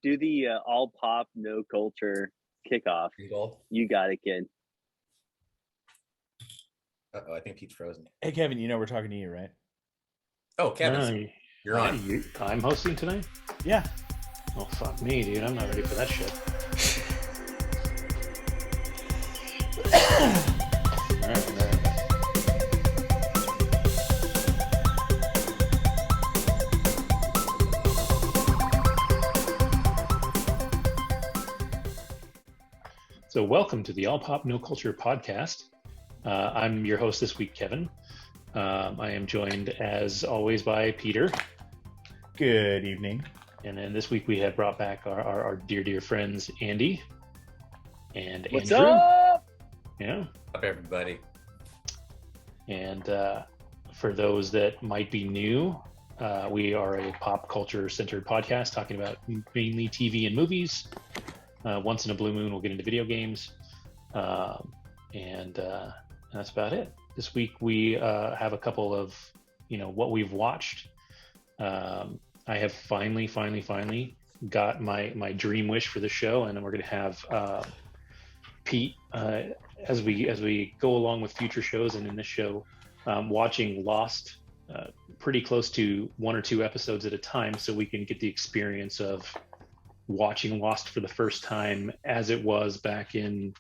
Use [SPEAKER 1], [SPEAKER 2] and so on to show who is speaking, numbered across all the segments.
[SPEAKER 1] Do the all pop, no culture kickoff.
[SPEAKER 2] Gold.
[SPEAKER 1] You got it, kid.
[SPEAKER 2] Uh-oh, I think Pete's frozen.
[SPEAKER 3] Hey, Kevin, you know we're talking to you, right?
[SPEAKER 2] Oh, Kevin,
[SPEAKER 4] No,
[SPEAKER 2] you're on.
[SPEAKER 4] I'm hosting tonight?
[SPEAKER 3] Yeah.
[SPEAKER 4] Oh, fuck me, dude. I'm not ready for that shit. All right. So welcome to the All Pop No Culture podcast. I'm your host this week, Kevin. I am joined, as always, by Peter.
[SPEAKER 3] Good evening.
[SPEAKER 4] And then this week we have brought back our dear friends, Andy and
[SPEAKER 1] What's
[SPEAKER 4] Andrew.
[SPEAKER 1] up?
[SPEAKER 4] Yeah.
[SPEAKER 2] Up, everybody.
[SPEAKER 4] And for those that might be new, we are a pop culture centered podcast talking about mainly TV and movies. Once in a blue moon, we'll get into video games. And that's about it. This week we have a couple of, what we've watched. I have finally got my dream wish for the show, and then we're going to have Pete as we go along with future shows and in this show, watching Lost pretty close to one or two episodes at a time, so we can get the experience of watching Lost for the first time as it was back in,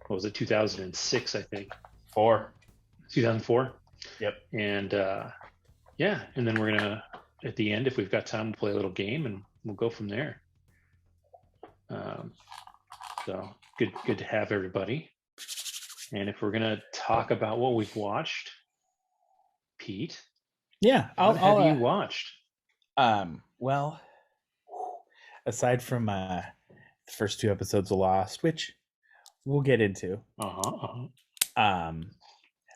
[SPEAKER 4] what was it, 2006, I think. 2004.
[SPEAKER 3] Yep.
[SPEAKER 4] And and then we're gonna, at the end, if we've got time, we'll play a little game and we'll go from there. So good to have everybody. And if we're gonna talk about what we've watched, Pete,
[SPEAKER 3] Yeah,
[SPEAKER 4] what have you watched?
[SPEAKER 3] Well, aside from the first two episodes of Lost, which we'll get into,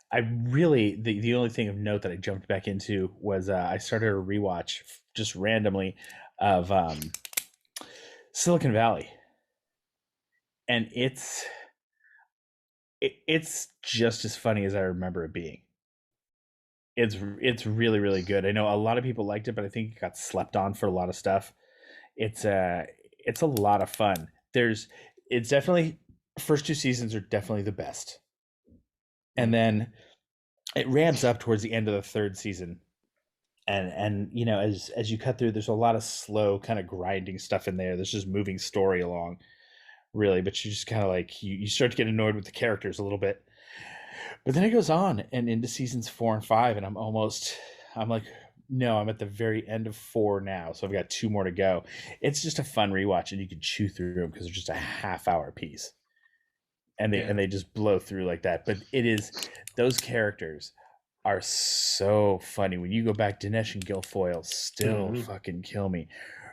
[SPEAKER 3] I really the only thing of note that I jumped back into was I started a rewatch just randomly of Silicon Valley, and it's just as funny as I remember it being. It's really good. I know a lot of people liked it, but I think it got slept on for a lot of stuff. It's a lot of fun. It's definitely, first two seasons are definitely the best, and then it ramps up towards the end of the third season, and as you cut through, there's a lot of slow kind of grinding stuff in there. There's just moving story along, really, but you just kind of like you start to get annoyed with the characters a little bit. But then it goes on and into seasons 4 and 5, and I'm like, no, I'm at the very end of 4 now, so I've got 2 more to go. It's just a fun rewatch, and you can chew through them because they're just a half-hour piece, and they just blow through like that. But those characters are so funny. When you go back, Dinesh and Guilfoyle still fucking kill me.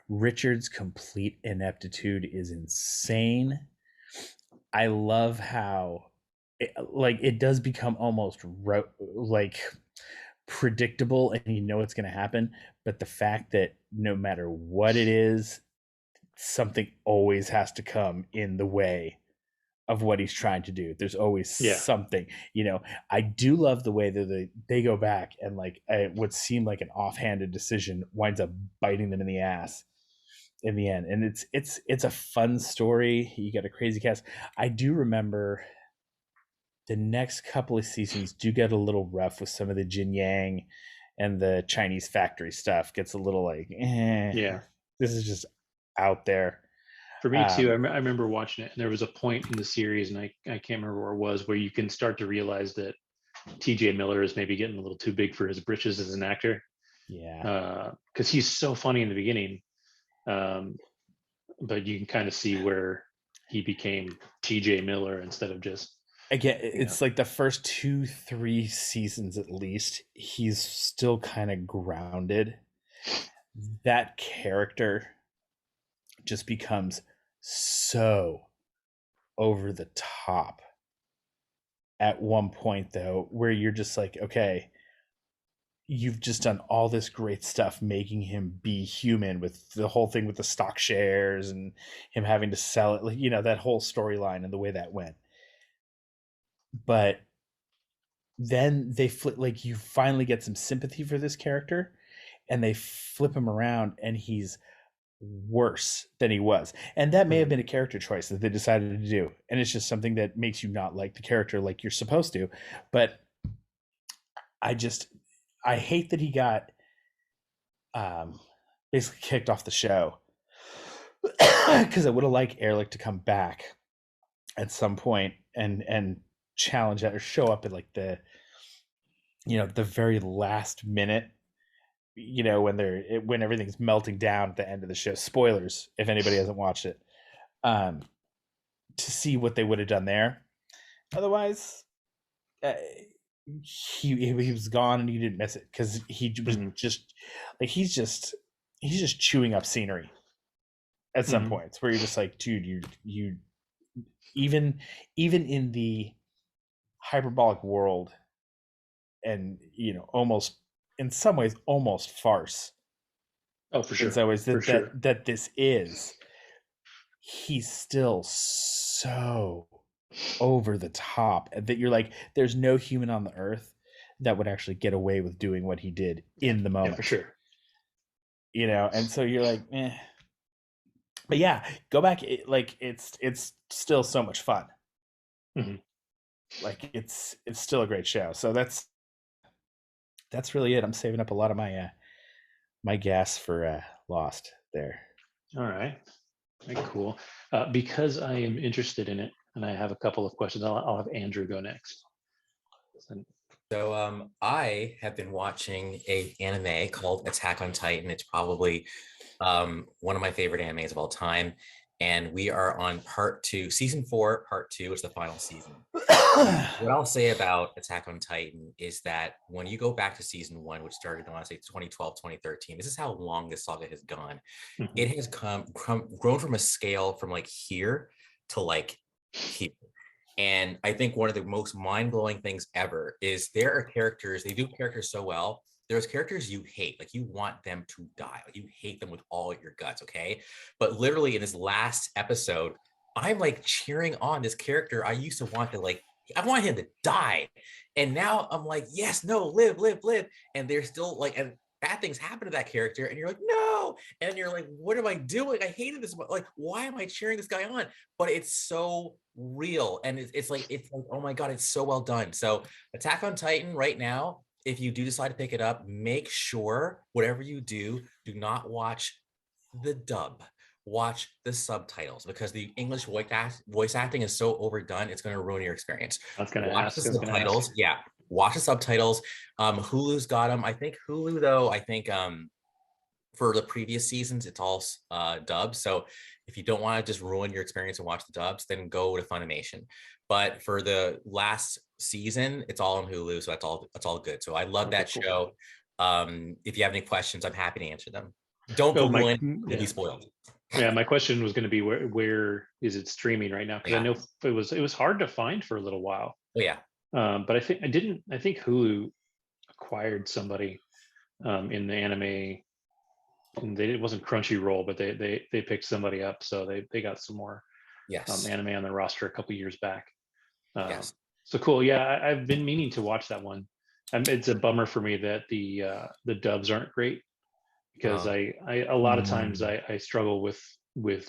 [SPEAKER 3] Richard's complete ineptitude is insane. I love how it does become almost predictable, and you know it's going to happen, but the fact that no matter what it is, something always has to come in the way of what he's trying to do. There's always something. I do love the way that they go back and what seemed like an offhanded decision winds up biting them in the ass in the end. And it's a fun story. You got a crazy cast. I do remember the next couple of seasons do get a little rough with some of the Jin Yang and the Chinese factory stuff. Gets a little this is just out there.
[SPEAKER 4] For me too, I remember watching it, and there was a point in the series, and I can't remember where it was, where you can start to realize that T.J. Miller is maybe getting a little too big for his britches as an actor.
[SPEAKER 3] Yeah.
[SPEAKER 4] Because he's so funny in the beginning, but you can kind of see where he became T.J. Miller instead of just.
[SPEAKER 3] Again, it's like the first 2-3 seasons at least, he's still kind of grounded. That character just becomes so over the top at one point, though, where you're just like, okay, you've just done all this great stuff making him be human, with the whole thing with the stock shares and him having to sell it, that whole storyline and the way that went. But then they flip, you finally get some sympathy for this character, and they flip him around, and he's worse than he was. And that may have been a character choice that they decided to do. And it's just something that makes you not like the character like you're supposed to. But I hate that he got basically kicked off the show, because I would have liked Ehrlich to come back at some point and challenge that, or show up at like the very last minute, when everything's melting down at the end of the show. Spoilers if anybody hasn't watched it, to see what they would have done there. Otherwise, he was gone and you didn't miss it, because he was just like, he's just chewing up scenery at some points, where you're just like, dude, you even in the hyperbolic world, and almost in some ways almost farce.
[SPEAKER 4] Oh, for sure.
[SPEAKER 3] It's always
[SPEAKER 4] For sure.
[SPEAKER 3] that this is, he's still so over the top that you're like, there's no human on the earth that would actually get away with doing what he did in the moment.
[SPEAKER 4] Yeah, for sure.
[SPEAKER 3] And so you're like, eh. But yeah, go back. It's still so much fun. Like it's still a great show. So that's really it. I'm saving up a lot of my my gas for Lost there.
[SPEAKER 4] All right. Very cool. Because I am interested in it, and I have a couple of questions, I'll have Andrew go next.
[SPEAKER 2] So I have been watching an anime called Attack on Titan. It's probably one of my favorite animes of all time. And we are on part 2, season 4, part 2 is the final season. What I'll say about Attack on Titan is that when you go back to season 1, which started, I want to say 2012, 2013, this is how long this saga has gone. It has grown from a scale from like here to like here. And I think one of the most mind-blowing things ever is there are characters, they do characters so well. There's characters you hate, like you want them to die, like you hate them with all your guts, okay? But literally in this last episode, I'm like cheering on this character I used to want to, like, I want him to die. And now I'm like, yes, no, live. And they're still like, and bad things happen to that character. And you're like, no. And you're like, what am I doing? I hated this. Like, why am I cheering this guy on? But it's so real. And it's like, oh my God, it's so well done. So Attack on Titan right now, if you do decide to pick it up, make sure whatever you do not watch the dub. Watch the subtitles, because the English voice acting is so overdone, it's going to ruin your experience.
[SPEAKER 4] I was going to
[SPEAKER 2] watch
[SPEAKER 4] ask.
[SPEAKER 2] the subtitles. Yeah, watch the subtitles. Hulu's got them. I think Hulu, though, for the previous seasons, it's all dubbed. So if you don't want to just ruin your experience and watch the dubs, then go to Funimation. But for the last season, it's all on Hulu, so that's all good. So I love that show. If you have any questions, I'm happy to answer them. Don't Google it; you'll be spoiled.
[SPEAKER 4] Yeah, my question was going to be where is it streaming right now? Because I know it was hard to find for a little while.
[SPEAKER 2] Oh yeah.
[SPEAKER 4] But I think Hulu acquired somebody in the anime, and it wasn't Crunchyroll, but they picked somebody up, so they got some more anime on the roster a couple years back.
[SPEAKER 2] Yes.
[SPEAKER 4] So cool. Yeah, I've been meaning to watch that one. It's a bummer for me that the dubs aren't great, because I a lot of times I struggle with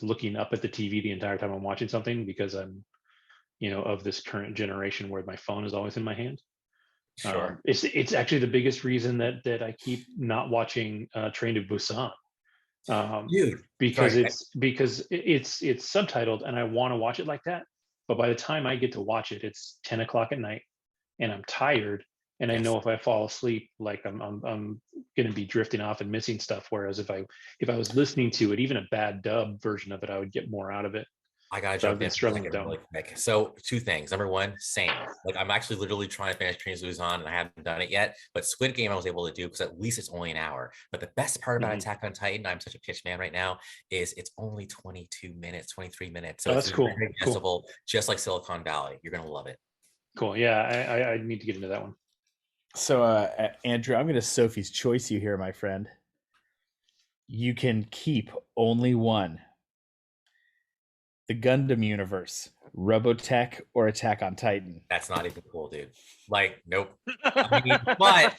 [SPEAKER 4] looking up at the TV the entire time I'm watching something, because I'm of this current generation where my phone is always in my hand.
[SPEAKER 2] Sure.
[SPEAKER 4] It's actually the biggest reason that I keep not watching Train to Busan.
[SPEAKER 2] Dude,
[SPEAKER 4] because it's subtitled and I want to watch it like that, but by the time I get to watch it, it's 10 o'clock at night and I'm tired, and I know if I fall asleep, like I'm going to be drifting off and missing stuff. Whereas if I was listening to it, even a bad dub version of it, I would get more out of it.
[SPEAKER 2] I gotta jump in really quick. So 2 things. Number 1, same. Like I'm actually literally trying to finish Train to Busan and I haven't done it yet. But Squid Game I was able to do, because at least it's only an hour. But the best part about Attack on Titan, I'm such a pitch man right now, is it's only 22 minutes, 23 minutes. So
[SPEAKER 4] that's cool.
[SPEAKER 2] Very accessible, just like Silicon Valley. You're gonna love it.
[SPEAKER 4] Cool. Yeah, I need to get into that one.
[SPEAKER 3] So Andrew, I'm gonna Sophie's choice you here, my friend. You can keep only one. The Gundam universe, Robotech or Attack on Titan.
[SPEAKER 2] That's not even cool, dude. Like, nope. I mean, but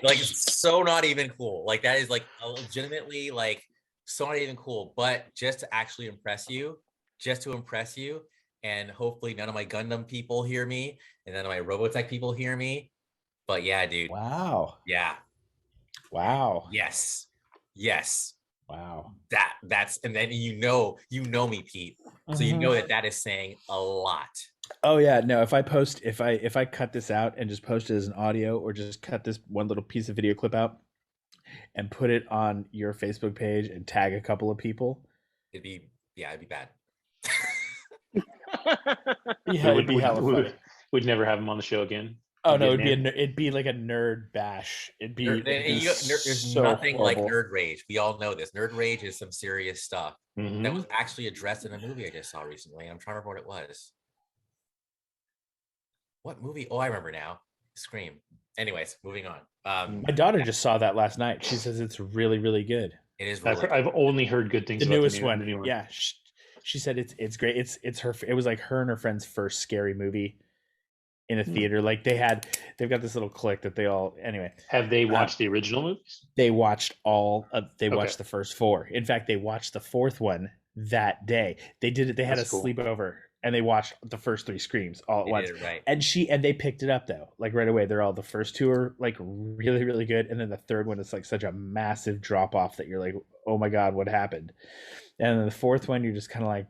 [SPEAKER 2] like, it's so not even cool. Like, that is like legitimately like so not even cool, but just to actually impress you, and hopefully none of my Gundam people hear me, and none of my Robotech people hear me. But yeah, dude.
[SPEAKER 3] Wow.
[SPEAKER 2] Yeah.
[SPEAKER 3] Wow.
[SPEAKER 2] Yes.
[SPEAKER 3] Wow.
[SPEAKER 2] That's and then you know me, Pete. So you know that is saying a lot.
[SPEAKER 3] Oh yeah, no, if I cut this out and just post it as an audio, or just cut this one little piece of video clip out and put it on your Facebook page and tag a couple of people,
[SPEAKER 2] It'd be bad.
[SPEAKER 3] yeah, it'd be hella funny.
[SPEAKER 4] We'd never have him on the show again.
[SPEAKER 3] Oh no, it'd be like a nerd bash.
[SPEAKER 2] There's nothing like nerd rage. We all know this. Nerd rage is some serious stuff that was actually addressed in a movie I just saw recently. I'm trying to remember what it was. What movie? Oh, I remember now. Scream. Anyways, moving on.
[SPEAKER 3] My daughter just saw that last night. She says it's really, really good.
[SPEAKER 2] It is. Really
[SPEAKER 4] I've only heard good things.
[SPEAKER 3] The
[SPEAKER 4] about
[SPEAKER 3] newest
[SPEAKER 4] the
[SPEAKER 3] one.
[SPEAKER 4] The new one.
[SPEAKER 3] Yeah, she said it's great. It's her. It was like her and her friend's first scary movie in a theater. Like they've got this little clique that they all. Anyway,
[SPEAKER 4] have they watched the original movies?
[SPEAKER 3] They watched watched the first four. In fact, they watched the fourth one that day. They did it. They had a sleepover. And they watched the first three Screams all at once.
[SPEAKER 2] Right.
[SPEAKER 3] And they picked it up though, like right away. They're all, the first two are like really, really good, and then the third one is like such a massive drop off that you're like, oh my god, what happened? And then the fourth one, you're just kind of like,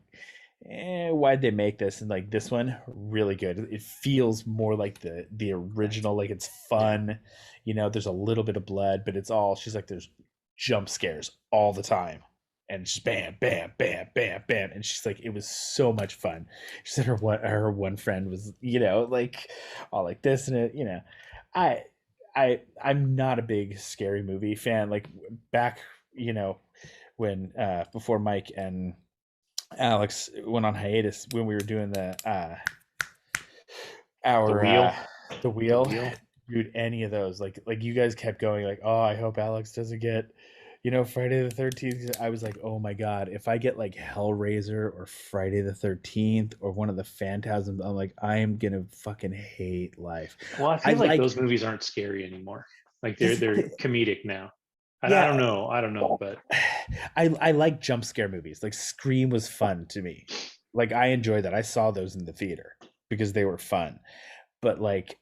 [SPEAKER 3] why'd they make this? And like this one, really good. It feels more like the original. Like it's fun, There's a little bit of blood, but it's all. She's like, there's jump scares all the time. And just bam, bam, bam, bam, bam, and she's like, it was so much fun. She said her one friend was, like all like this, and I'm not a big scary movie fan. Like back, when before Mike and Alex went on hiatus, when we were doing the wheel, dude, any of those, like you guys kept going, like, oh, I hope Alex doesn't get. Friday the 13th, I was like, oh my god, if I get like Hellraiser or Friday the 13th or one of the Phantasms, I'm like, I am gonna fucking hate life.
[SPEAKER 4] Well, I feel like those movies aren't scary anymore. Like they're comedic now. Yeah. I don't know, but
[SPEAKER 3] I like jump scare movies. Like Scream was fun to me. Like I enjoyed that. I saw those in the theater because they were fun. But like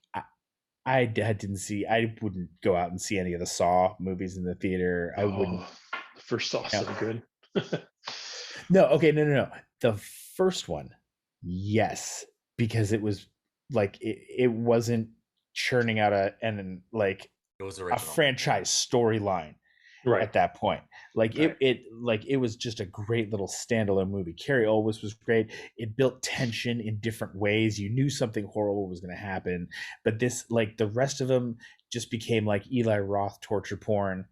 [SPEAKER 3] I wouldn't go out and see any of the Saw movies in the theater. I wouldn't.
[SPEAKER 4] The first Saw so good.
[SPEAKER 3] No, okay, no. The first one, yes, because it was like it wasn't churning out a franchise storyline. Right. At that point, like right. it was just a great little standalone movie. Carrie Elwes was great. It built tension in different ways. You knew something horrible was going to happen, but this, like the rest of them, just became like Eli Roth torture porn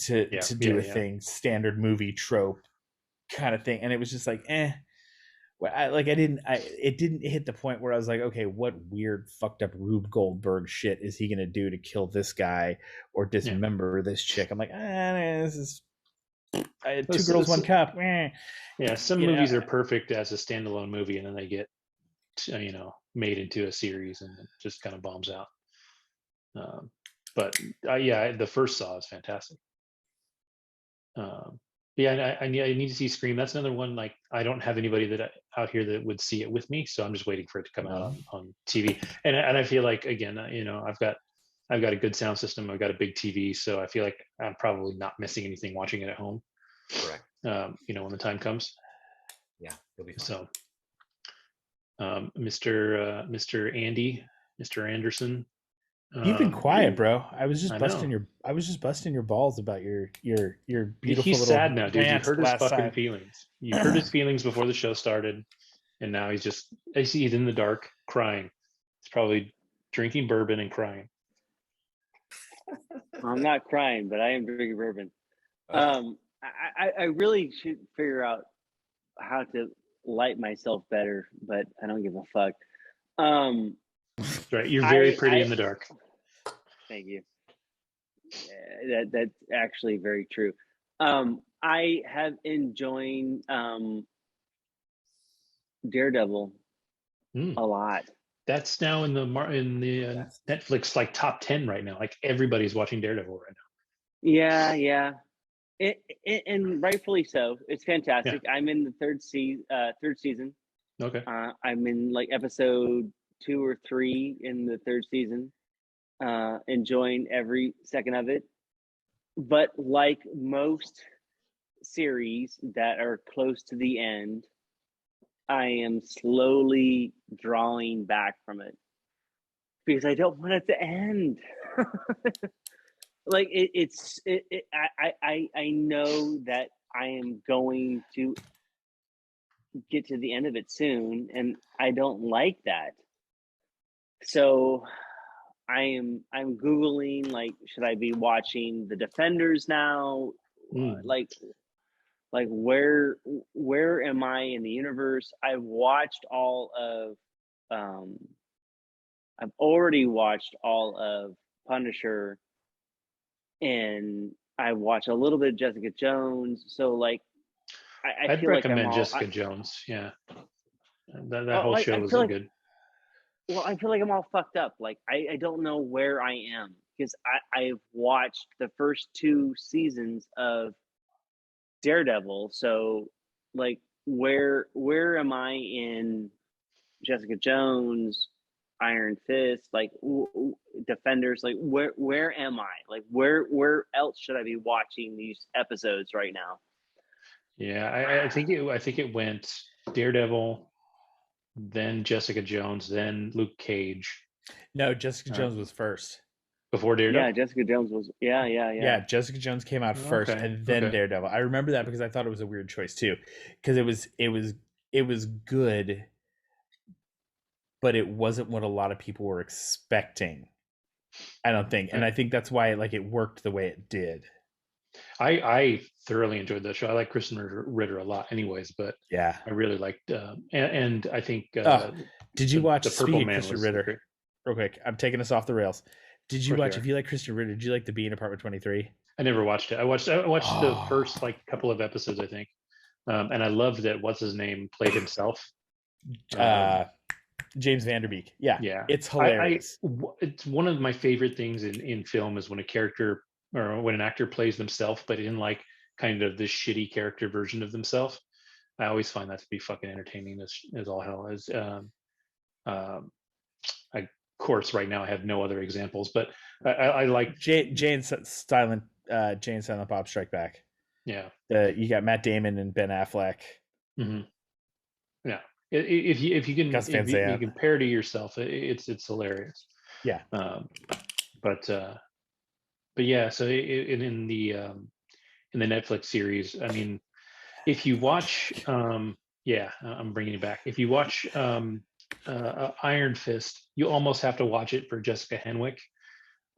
[SPEAKER 3] to do a thing, standard movie trope kind of thing, and it was just like, it didn't hit the point where I was like, okay, what weird fucked up Rube Goldberg shit is he gonna do to kill this guy or dismember this chick? I'm like, this is two girls, one cup.
[SPEAKER 4] Yeah, some movies are perfect as a standalone movie, and then they get made into a series and it just kind of bombs out. But the first Saw is fantastic. I need to see Scream. That's another one. Like I don't have anybody out here that would see it with me, so I'm just waiting for it to come out on TV. And I feel like, again, I've got a good sound system. I've got a big TV, so I feel like I'm probably not missing anything watching it at home.
[SPEAKER 2] Correct.
[SPEAKER 4] When the time comes.
[SPEAKER 2] Yeah, it'll be fun.
[SPEAKER 4] So, Mr. Anderson.
[SPEAKER 3] You've been quiet, bro. I was just busting your balls about your beautiful.
[SPEAKER 4] He's sad now, dude. You hurt his fucking feelings. You hurt his feelings before the show started, and now he's in the dark crying. He's probably drinking bourbon and crying.
[SPEAKER 1] I'm not crying, but I am drinking bourbon. I really should figure out how to light myself better, but I don't give a fuck.
[SPEAKER 4] Right, you're very pretty in the dark.
[SPEAKER 1] Thank you. That's actually very true. I have enjoyed Daredevil a lot.
[SPEAKER 4] That's now in the Netflix like top 10 right now. Like everybody's watching Daredevil right now.
[SPEAKER 1] Yeah. And rightfully so. It's fantastic. I'm in the third season.
[SPEAKER 4] Okay.
[SPEAKER 1] I'm in like episode 2 or 3 in the third season. Enjoying every second of it. But like most series that are close to the end, I am slowly drawing back from it because I don't want it to end. Like I know that I am going to get to the end of it soon, and I don't like that. So I'm Googling, like, should I be watching The Defenders now? Like where am I in the universe? I've already watched all of Punisher, and I watch a little bit of Jessica Jones. So like I
[SPEAKER 4] I'd
[SPEAKER 1] feel like
[SPEAKER 4] recommend Jessica Jones. Yeah. That
[SPEAKER 1] Oh,
[SPEAKER 4] whole show was good.
[SPEAKER 1] Well, I feel like I'm all fucked up. Like I don't know where I am because I've watched the first 2 seasons of Daredevil. So like where am I in Jessica Jones, Iron Fist, like Defenders? Like where am I? Like where else should I be watching these episodes right now?
[SPEAKER 4] Yeah, I think it went Daredevil, then Jessica Jones, then Luke Cage.
[SPEAKER 3] No, Jessica Jones was first.
[SPEAKER 4] Before Daredevil?
[SPEAKER 1] Yeah, Jessica Jones was. Yeah.
[SPEAKER 3] Yeah, Jessica Jones came out first, and then Daredevil. I remember that because I thought it was a weird choice too, because it was good, but it wasn't what a lot of people were expecting. I don't think, and I think that's why it worked the way it did.
[SPEAKER 4] I thoroughly enjoyed the show. I like Kristen Ritter a lot, anyways. But
[SPEAKER 3] yeah,
[SPEAKER 4] I really liked, and I think.
[SPEAKER 3] Did you watch
[SPEAKER 4] the Purple Man
[SPEAKER 3] Kristen Ritter?
[SPEAKER 4] Great.
[SPEAKER 3] Real quick, I'm taking us off the rails. Did you watch? If you like Kristen Ritter, did you like The Bee in Apartment 23?
[SPEAKER 4] I never watched it. I watched the first couple of episodes, I think, and I loved that. What's his name played himself?
[SPEAKER 3] James Vanderbeek. Yeah, it's hilarious.
[SPEAKER 4] It's one of my favorite things in film is when a character or when an actor plays themselves, but in like kind of this shitty character version of themselves. I always find that to be fucking entertaining as all hell. Of course, right now I have no other examples, but I like
[SPEAKER 3] Jane Silent Bob Strike Back.
[SPEAKER 4] Yeah,
[SPEAKER 3] you got Matt Damon and Ben Affleck.
[SPEAKER 4] Mm-hmm. Yeah, if you can parody yourself, it's hilarious.
[SPEAKER 3] Yeah.
[SPEAKER 4] But yeah, so in the Netflix series, I mean, if you watch, I'm bringing it back. If you watch Iron Fist, you almost have to watch it for Jessica Henwick.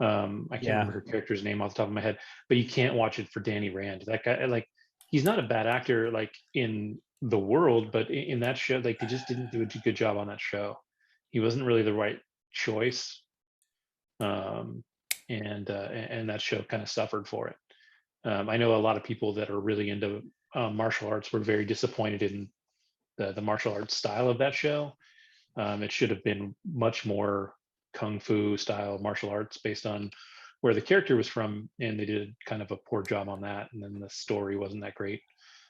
[SPEAKER 4] I can't remember her character's name off the top of my head, but you can't watch it for Danny Rand. That guy, like, he's not a bad actor, like in the world, but in that show, like, they just didn't do a good job on that show. He wasn't really the right choice, and that show kind of suffered for it. I know a lot of people that are really into martial arts were very disappointed in the martial arts style of that show. It should have been much more kung fu style martial arts based on where the character was from, and they did kind of a poor job on that, and then the story wasn't that great.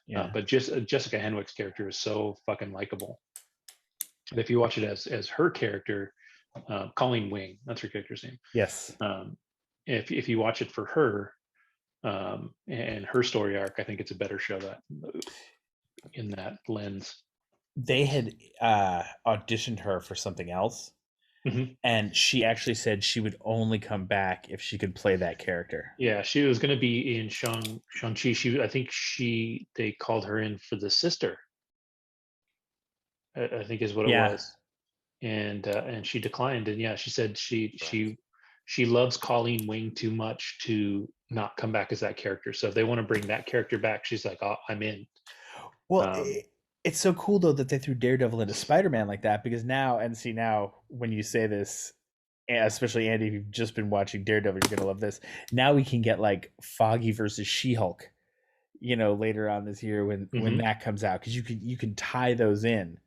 [SPEAKER 4] But just Jessica Henwick's character is so fucking likable. And if you watch it as her character, Colleen Wing, that's her character's name.
[SPEAKER 3] Yes.
[SPEAKER 4] If you watch it for her and her story arc, I think it's a better show that in that lens.
[SPEAKER 3] They had auditioned her for something else, and she actually said she would only come back if she could play that character.
[SPEAKER 4] Yeah, she was going to be in Shang-Chi. I think they called her in for the sister. I think is what it was, and she declined. And she said she loves Colleen Wing too much to not come back as that character. So if they want to bring that character back, she's like, "Oh, I'm in."
[SPEAKER 3] Well, it's so cool though that they threw Daredevil into Spider-Man like that, because now when you say this, especially Andy, if you've just been watching Daredevil, you're gonna love this. Now we can get like Foggy versus She-Hulk, later on this year when that comes out, because you can tie those in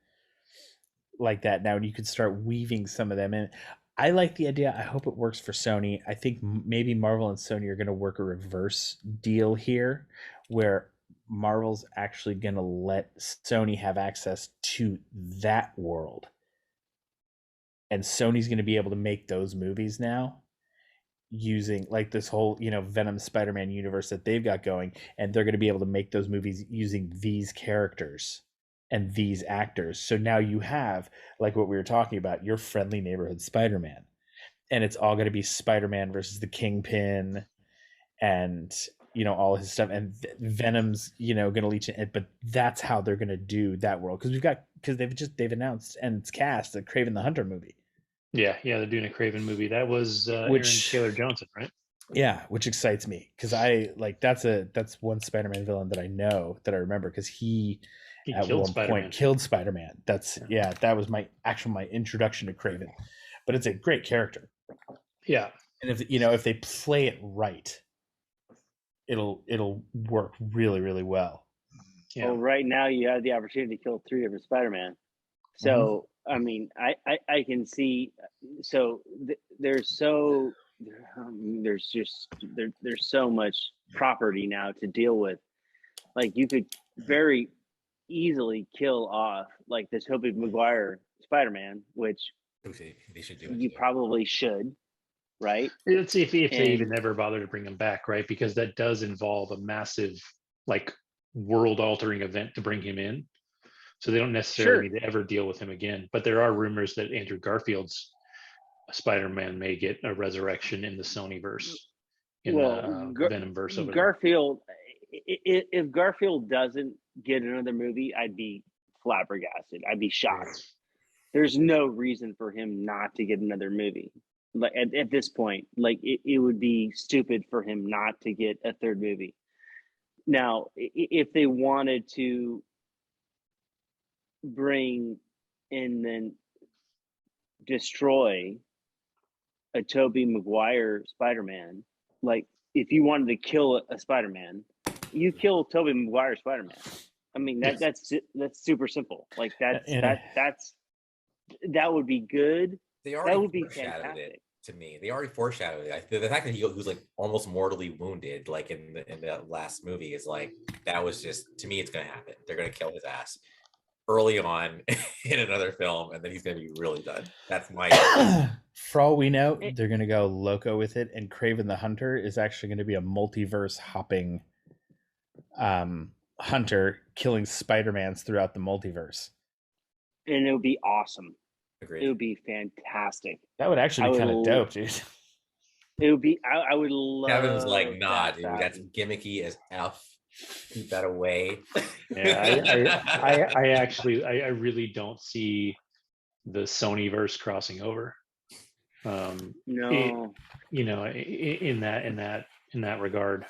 [SPEAKER 3] like that now, and you can start weaving some of them in. I like the idea. I hope it works for Sony. I think maybe Marvel and Sony are going to work a reverse deal here, where Marvel's actually going to let Sony have access to that world, and Sony's going to be able to make those movies now using like this whole Venom Spider-Man universe that they've got going, and they're going to be able to make those movies using these characters and these actors. So now you have, like what we were talking about, your friendly neighborhood Spider-Man, and it's all going to be Spider-Man versus the Kingpin and all his stuff, and Venom's going to leech in, but that's how they're going to do that world, because they've announced and it's cast a Kraven the Hunter movie.
[SPEAKER 4] Yeah, they're doing a Kraven movie. That was Aaron Taylor Johnson, right?
[SPEAKER 3] Yeah, which excites me because I like that's one Spider-Man villain that I know, that I remember, because he at one point killed Spider-Man. That was my introduction to Kraven, but it's a great character.
[SPEAKER 4] Yeah,
[SPEAKER 3] and if they play it right, it'll work really, really well.
[SPEAKER 1] Yeah. Well, right now you have the opportunity to kill 3 different Spider-Man. So I mean, I can see. So there's so much property now to deal with. Like you could very easily kill off like the Tobey Maguire Spider-Man, which
[SPEAKER 2] they should do.
[SPEAKER 1] You probably should, right?
[SPEAKER 4] Let's see if they even ever bother to bring him back, right? Because that does involve a massive like world-altering event to bring him in. So they don't necessarily need to ever deal with him again. But there are rumors that Andrew Garfield's Spider-Man may get a resurrection in the Sonyverse, in the Venomverse. Over
[SPEAKER 1] Garfield, if Garfield doesn't get another movie, I'd be flabbergasted. I'd be shocked. There's no reason for him not to get another movie. Like at this point, like it would be stupid for him not to get a third movie. Now, if they wanted to bring and then destroy a Tobey Maguire Spider-Man, like if you wanted to kill a Spider-Man, you kill Tobey Maguire Spider-Man. I mean that's super simple. Like that would be good. That would be fantastic.
[SPEAKER 2] To me, they already foreshadowed it. The fact that he was like almost mortally wounded, like in the last movie, is like, that was just, to me, it's gonna happen. They're gonna kill his ass early on in another film, and then he's gonna be really done. That's my
[SPEAKER 3] for all we know, they're gonna go loco with it, and Kraven the Hunter is actually gonna be a multiverse hopping hunter killing Spider-Mans throughout the multiverse.
[SPEAKER 1] And it would be awesome.
[SPEAKER 2] Agreed.
[SPEAKER 1] It would be fantastic.
[SPEAKER 3] That would actually be kind of dope, dude.
[SPEAKER 1] It would be. I would love.
[SPEAKER 2] Kevin's like, nah, dude, that's gimmicky as F. Keep that away.
[SPEAKER 4] Yeah, I really don't see the Sonyverse crossing over.
[SPEAKER 1] No.
[SPEAKER 4] In that regard,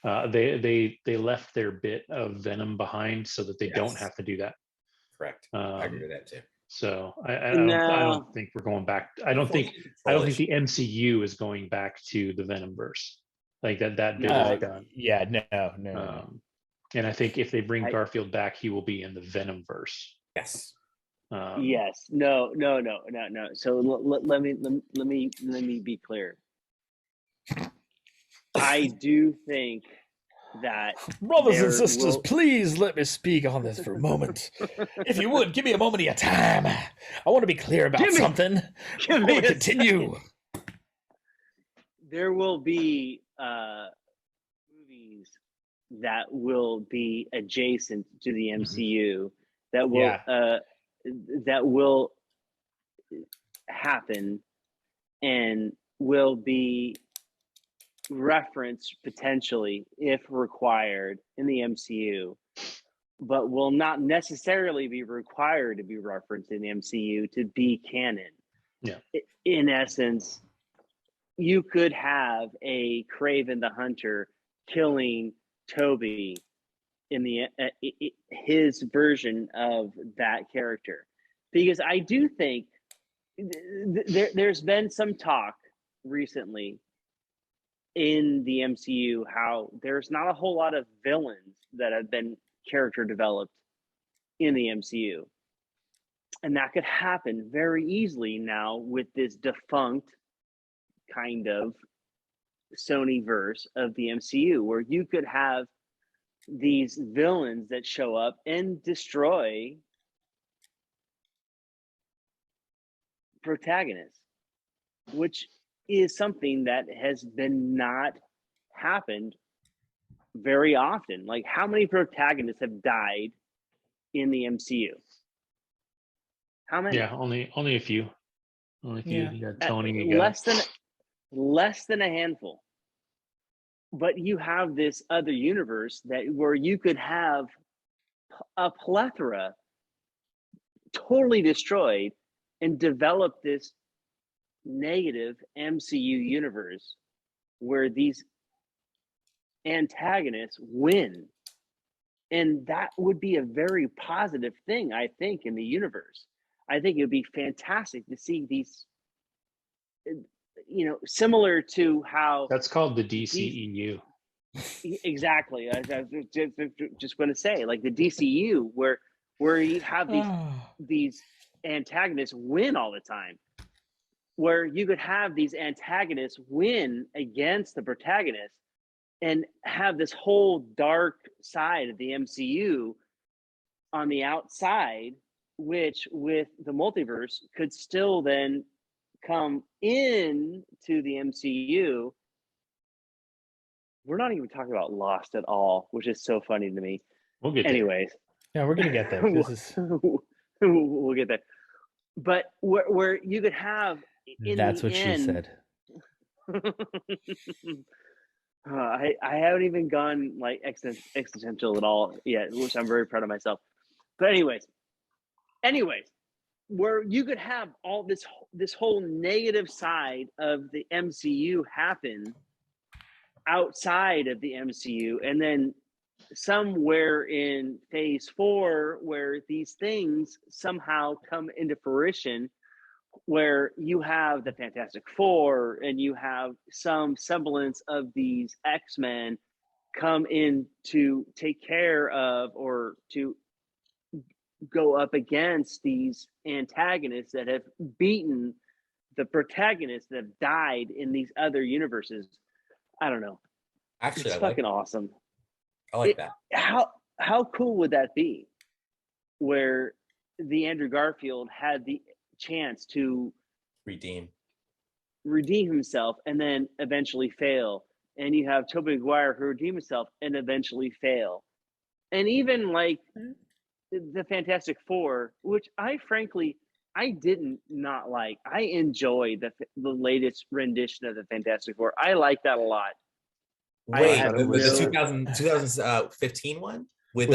[SPEAKER 4] they left their bit of Venom behind so that they don't have to do that.
[SPEAKER 2] Correct. I agree with that too.
[SPEAKER 4] So I don't think we're going back. I don't think the MCU is going back to the Venomverse. Like that bit is done.
[SPEAKER 3] Yeah, no.
[SPEAKER 4] And I think if they bring Garfield back, he will be in the Venomverse.
[SPEAKER 2] Yes.
[SPEAKER 1] Yes. No. So let me be clear. I do think that
[SPEAKER 3] brothers and sisters, please let me speak on this for a moment. If you would, give me a moment of your time. I want to be clear about something. I want to continue.
[SPEAKER 1] There will be movies that will be adjacent to the MCU that will happen and will be referenced potentially, if required, in the MCU, but will not necessarily be required to be referenced in the MCU to be canon.
[SPEAKER 4] Yeah.
[SPEAKER 1] In essence, you could have a Kraven the Hunter killing Toby in the his version of that character, because I do think there's been some talk recently in the MCU how there's not a whole lot of villains that have been character developed in the MCU. And that could happen very easily now with this defunct kind of Sony verse of the MCU, where you could have these villains that show up and destroy protagonists, which is something that has been not happened very often. Like, how many protagonists have died in the MCU? How many?
[SPEAKER 4] Yeah, only a few. Only a few.
[SPEAKER 3] Yeah.
[SPEAKER 4] You got Tony. You got
[SPEAKER 1] less than a handful. But you have this other universe where you could have a plethora totally destroyed and develop this negative MCU universe where these antagonists win. And that would be a very positive thing, I think, in the universe. I think it would be fantastic to see these, similar to how
[SPEAKER 4] that's called the DCEU.
[SPEAKER 1] Exactly. I was just going to say, like the DCU, where you have these antagonists win all the time, where you could have these antagonists win against the protagonist and have this whole dark side of the MCU on the outside, which with the multiverse could still then come in to the MCU. We're not even talking about Lost at all, which is so funny to me.
[SPEAKER 4] We'll get
[SPEAKER 1] Anyways.
[SPEAKER 3] Yeah, we're gonna get there. This is
[SPEAKER 1] we'll get there. But where you could have
[SPEAKER 3] that's what she said.
[SPEAKER 1] I haven't even gone like existential at all yet, which I'm very proud of myself. But anyways, where you could have all this whole negative side of the MCU happen outside of the MCU, and then somewhere in phase 4 where these things somehow come into fruition, where you have the Fantastic Four and you have some semblance of these X-Men come in to take care of or to go up against these antagonists that have beaten the protagonists that have died in these other universes. I don't know.
[SPEAKER 2] Actually,
[SPEAKER 1] it's fucking awesome.
[SPEAKER 2] I like that.
[SPEAKER 1] How cool would that be? Where the Andrew Garfield had the chance to
[SPEAKER 2] redeem
[SPEAKER 1] himself and then eventually fail, and you have Tobey Maguire who redeem himself and eventually fail, and even like the Fantastic Four, which I didn't not like. I enjoyed the latest rendition of the Fantastic Four. I like that a lot.
[SPEAKER 2] Wait, the 2015 one with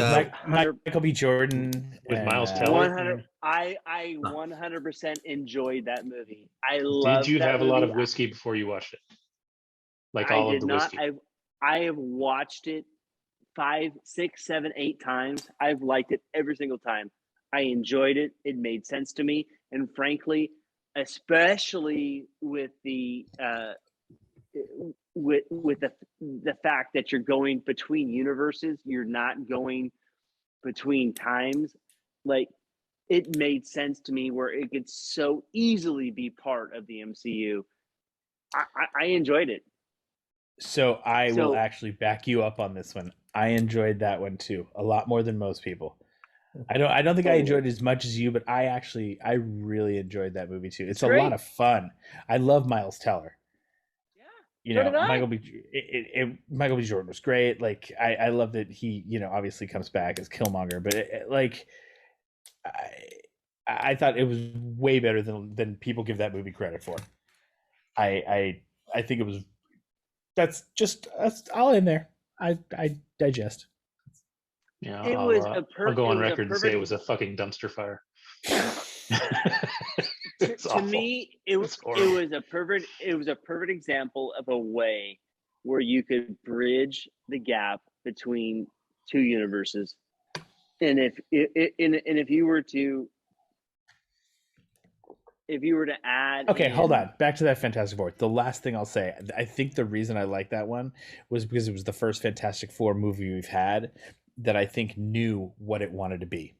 [SPEAKER 3] Michael B. Jordan
[SPEAKER 4] with Miles Teller.
[SPEAKER 1] 100. I 100% enjoyed that movie. I love.
[SPEAKER 4] Did you have
[SPEAKER 1] movie.
[SPEAKER 4] a lot of whiskey before you watched it? Like all of the whiskey?
[SPEAKER 1] I have watched it 5, 6, 7, 8 times. I've liked it every single time. I enjoyed it. It made sense to me, and frankly, especially with the with the fact that you're going between universes, you're not going between times. Like, it made sense to me where it could so easily be part of the MCU. I enjoyed it.
[SPEAKER 3] So I will actually back you up on this one. I enjoyed that one too, a lot more than most people. I don't think I enjoyed it as much as you, but I really enjoyed that movie too. It's a lot of fun. I love Miles Teller. Yeah. Michael B. Jordan was great. Like, I love that he, obviously comes back as Killmonger, but I thought it was way better than people give that movie credit for. I think it was. That's all in there. I digest.
[SPEAKER 4] Yeah,
[SPEAKER 1] I'll
[SPEAKER 4] go on record and say it was a fucking dumpster fire.
[SPEAKER 1] To me, it was a perfect example of a way where you could bridge the gap between two universes. And if you were to add,
[SPEAKER 3] hold on, back to that Fantastic Four. The last thing I'll say, I think the reason I like that one was because it was the first Fantastic Four movie we've had that I think knew what it wanted to be.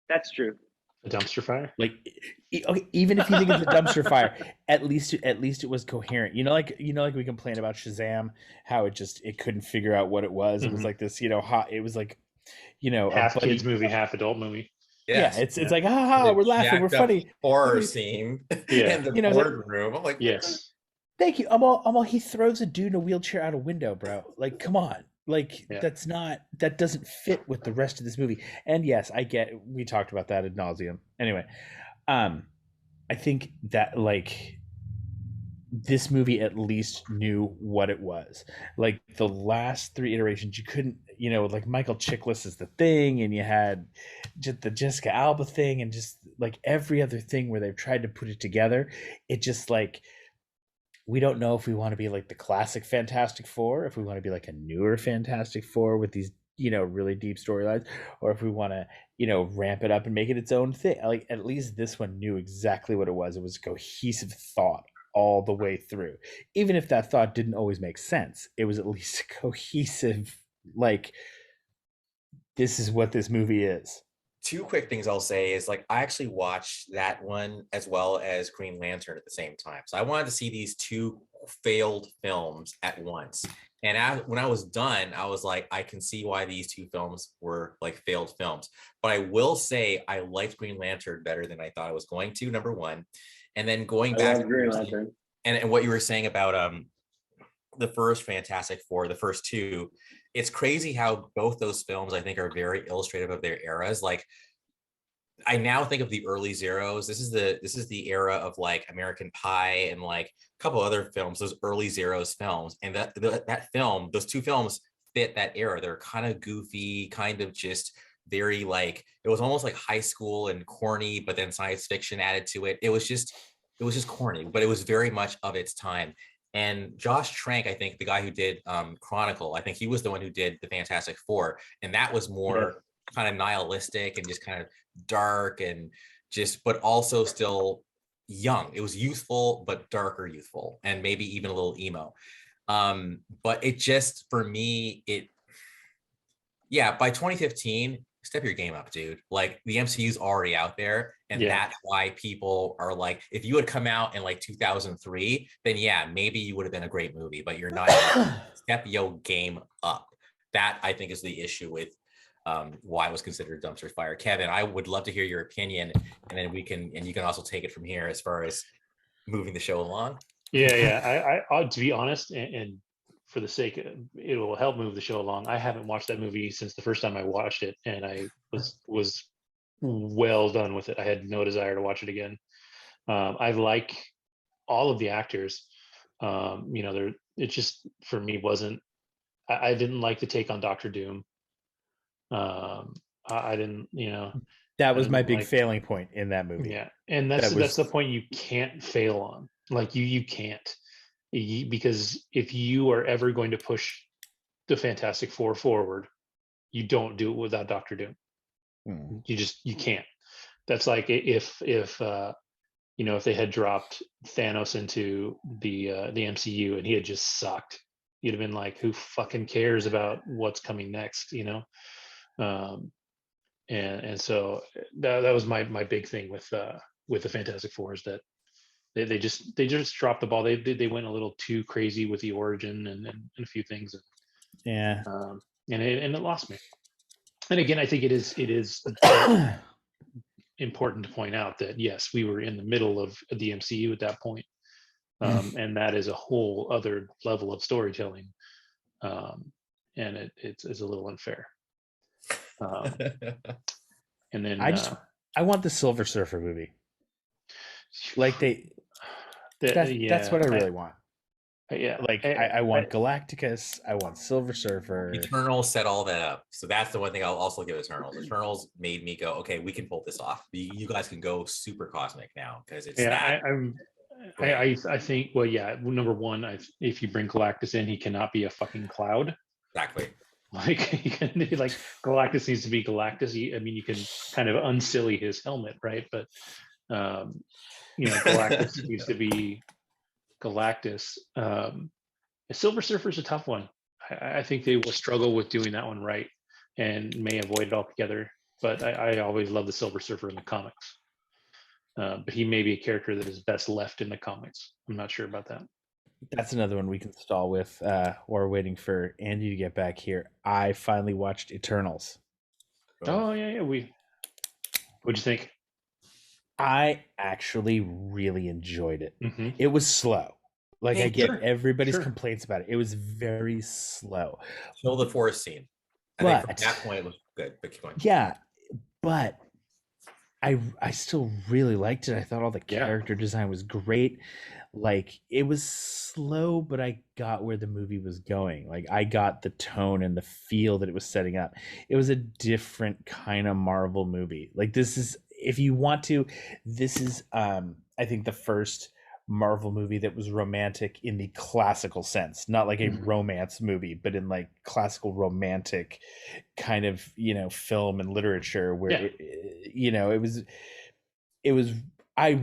[SPEAKER 1] That's true.
[SPEAKER 4] A dumpster fire.
[SPEAKER 3] Like, okay, even if you think it's a dumpster fire, at least it was coherent. Like we complain about Shazam, how it couldn't figure out what it was. It was like this, hot. It was like, a
[SPEAKER 4] Half
[SPEAKER 3] buddy.
[SPEAKER 4] kids movie, half adult movie.
[SPEAKER 3] Yeah,
[SPEAKER 2] Yes.
[SPEAKER 3] it's like, ha, we're laughing, we're
[SPEAKER 2] jacked up
[SPEAKER 3] funny.
[SPEAKER 2] horror scene
[SPEAKER 4] Yeah.
[SPEAKER 2] in the
[SPEAKER 3] it's like,
[SPEAKER 2] boardroom. I'm like,
[SPEAKER 4] Yes.
[SPEAKER 3] thank you. I'm all. He throws a dude in a wheelchair out a window, bro. Like, come on. Like,
[SPEAKER 4] Yeah.
[SPEAKER 3] that doesn't fit with the rest of this movie. And yes, we talked about that ad nauseum. Anyway, I think that, like, this movie at least knew what it was. Like, the last 3 iterations, you couldn't, like, Michael Chiklis is the thing, and you had just the Jessica Alba thing, and just like every other thing where they've tried to put it together. It just, like, we don't know if we want to be like the classic Fantastic Four, if we want to be like a newer Fantastic Four with these, really deep storylines, or if we want to, ramp it up and make it its own thing. Like, at least this one knew exactly what it was. It was cohesive thought all the way through. Even if that thought didn't always make sense, it was at least cohesive. Like, this is what this movie is.
[SPEAKER 2] 2 quick things I'll say is, like, I actually watched that one as well as Green Lantern at the same time. So I wanted to see these 2 failed films at once. And when I was done, I was like, I can see why these 2 films were like failed films. But I will say I liked Green Lantern better than I thought I was going to, number 1. And then going back to
[SPEAKER 1] Green Lantern.
[SPEAKER 2] And what you were saying about the first Fantastic Four, the first 2, it's crazy how both those films, I think, are very illustrative of their eras. Like, I now think of the early Zeros. This is the era of, like, American Pie and, like, a couple other films, those early Zeros films. And those 2 films fit that era. They're kind of goofy, kind of just very, like, it was almost like high school and corny, but then science fiction added to it. It was just corny, but it was very much of its time. And Josh Trank, I think, the guy who did Chronicle, I think he was the one who did the Fantastic Four. And that was more kind of nihilistic and just kind of dark and just, but also still young. It was youthful, but darker youthful, and maybe even a little emo. But it just, for me, by 2015, step your game up, dude. Like, the MCU's already out there, and that's why people are like, if you had come out in like 2003, then maybe you would have been a great movie, but you're not. Step your game up. That, I think, is the issue with why it was considered a dumpster fire. Kevin, I would love to hear your opinion, and then you can also take it from here as far as moving the show along.
[SPEAKER 4] I to be honest, and for the sake of, it will help move the show along, I haven't watched that movie since the first time I watched it, and I was well done with it. I had no desire to watch it again. I like all of the actors. It just, for me, wasn't. I didn't like the take on Doctor Doom. I didn't,
[SPEAKER 3] that was my big failing point in that movie.
[SPEAKER 4] Yeah, and that's the point you can't fail on. Like, you can't. Because if you are ever going to push the Fantastic Four forward, you don't do it without Doctor Doom. You can't. That's like if they had dropped Thanos into the MCU and he had just sucked, you'd have been like, who fucking cares about what's coming next, and so that was my big thing with the Fantastic Four, is that they just dropped the ball. They went a little too crazy with the origin and a few things. And it lost me. And again, I think it is important to point out that, yes, we were in the middle of the MCU at that point. And that is a whole other level of storytelling. And it's a little unfair. And then
[SPEAKER 3] I want the Silver Surfer movie. Like, that's what I really want. I want Galacticus. I want Silver Surfer.
[SPEAKER 2] Eternals set all that up. So that's the one thing I'll also give Eternals. Eternals made me go, okay, we can pull this off. You guys can go super cosmic now, because it's
[SPEAKER 4] I think, number one, if you bring Galactus in, he cannot be a fucking cloud.
[SPEAKER 2] Exactly.
[SPEAKER 4] Like, Galactus needs to be Galactus. You can kind of unsilly his helmet, right? But Galactus needs to be Galactus. Silver Surfer's a tough one. I think they will struggle with doing that one right, and may avoid it altogether. but I always love the Silver Surfer in the comics. But he may be a character that is best left in the comics. I'm not sure about that.
[SPEAKER 3] That's another one we can stall with while we're waiting for Andy to get back here. I finally watched Eternals.
[SPEAKER 4] Oh yeah. What'd you think?
[SPEAKER 3] I actually really enjoyed it.
[SPEAKER 4] Mm-hmm.
[SPEAKER 3] It was slow. Like, I get
[SPEAKER 4] Sure,
[SPEAKER 3] everybody's
[SPEAKER 4] sure.
[SPEAKER 3] complaints about it. It was very slow.
[SPEAKER 2] Till the forest scene. I think from
[SPEAKER 3] But
[SPEAKER 2] that point it was good. But keep going.
[SPEAKER 3] yeah, but I still really liked it. I thought all the
[SPEAKER 4] Yeah.
[SPEAKER 3] character design was great. Like, it was slow, but I got where the movie was going. Like, I got the tone and the feel that it was setting up. It was a different kind of Marvel movie. Like, this is, if you want to, this is I think the first Marvel movie that was romantic in the classical sense, not like a
[SPEAKER 4] Mhm.
[SPEAKER 3] romance movie, but in like classical romantic kind of, film and literature where
[SPEAKER 4] Yeah.
[SPEAKER 3] it was I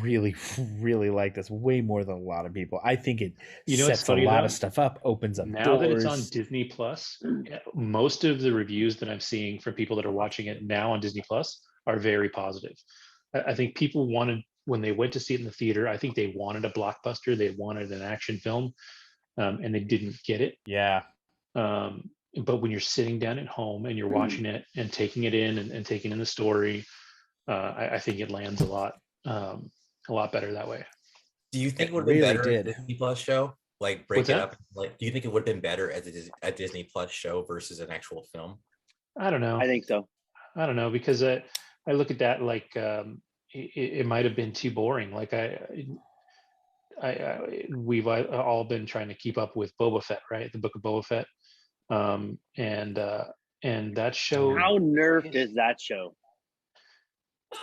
[SPEAKER 3] really really like this way more than a lot of people. I think it
[SPEAKER 4] You know what's
[SPEAKER 3] sets a
[SPEAKER 4] funny,
[SPEAKER 3] lot
[SPEAKER 4] though?
[SPEAKER 3] of stuff up, opens up
[SPEAKER 4] Now that it's on
[SPEAKER 3] doors.
[SPEAKER 4] Disney Plus, most of the reviews that I'm seeing from people that are watching it now on Disney Plus are very positive. I think people wanted, when they went to see it in the theater, I think they wanted a blockbuster, they wanted an action film, and they didn't get it.
[SPEAKER 3] Yeah.
[SPEAKER 4] But when you're sitting down at home and you're watching it and taking it in and taking in the story, I think it lands a lot better that way.
[SPEAKER 2] Do you think
[SPEAKER 3] It
[SPEAKER 2] it would have been
[SPEAKER 3] really
[SPEAKER 2] better
[SPEAKER 3] did.
[SPEAKER 2] as a Disney Plus show? Like break
[SPEAKER 4] What's
[SPEAKER 2] it
[SPEAKER 4] that?
[SPEAKER 2] up. Like, do you think it would have been better as a Disney Plus show versus an actual film?
[SPEAKER 4] I don't know.
[SPEAKER 1] I think so.
[SPEAKER 4] I don't know, because I look at that like it might have been too boring. Like we've all been trying to keep up with Boba Fett, right? The Book of Boba Fett, and that show.
[SPEAKER 1] How nerfed is that show?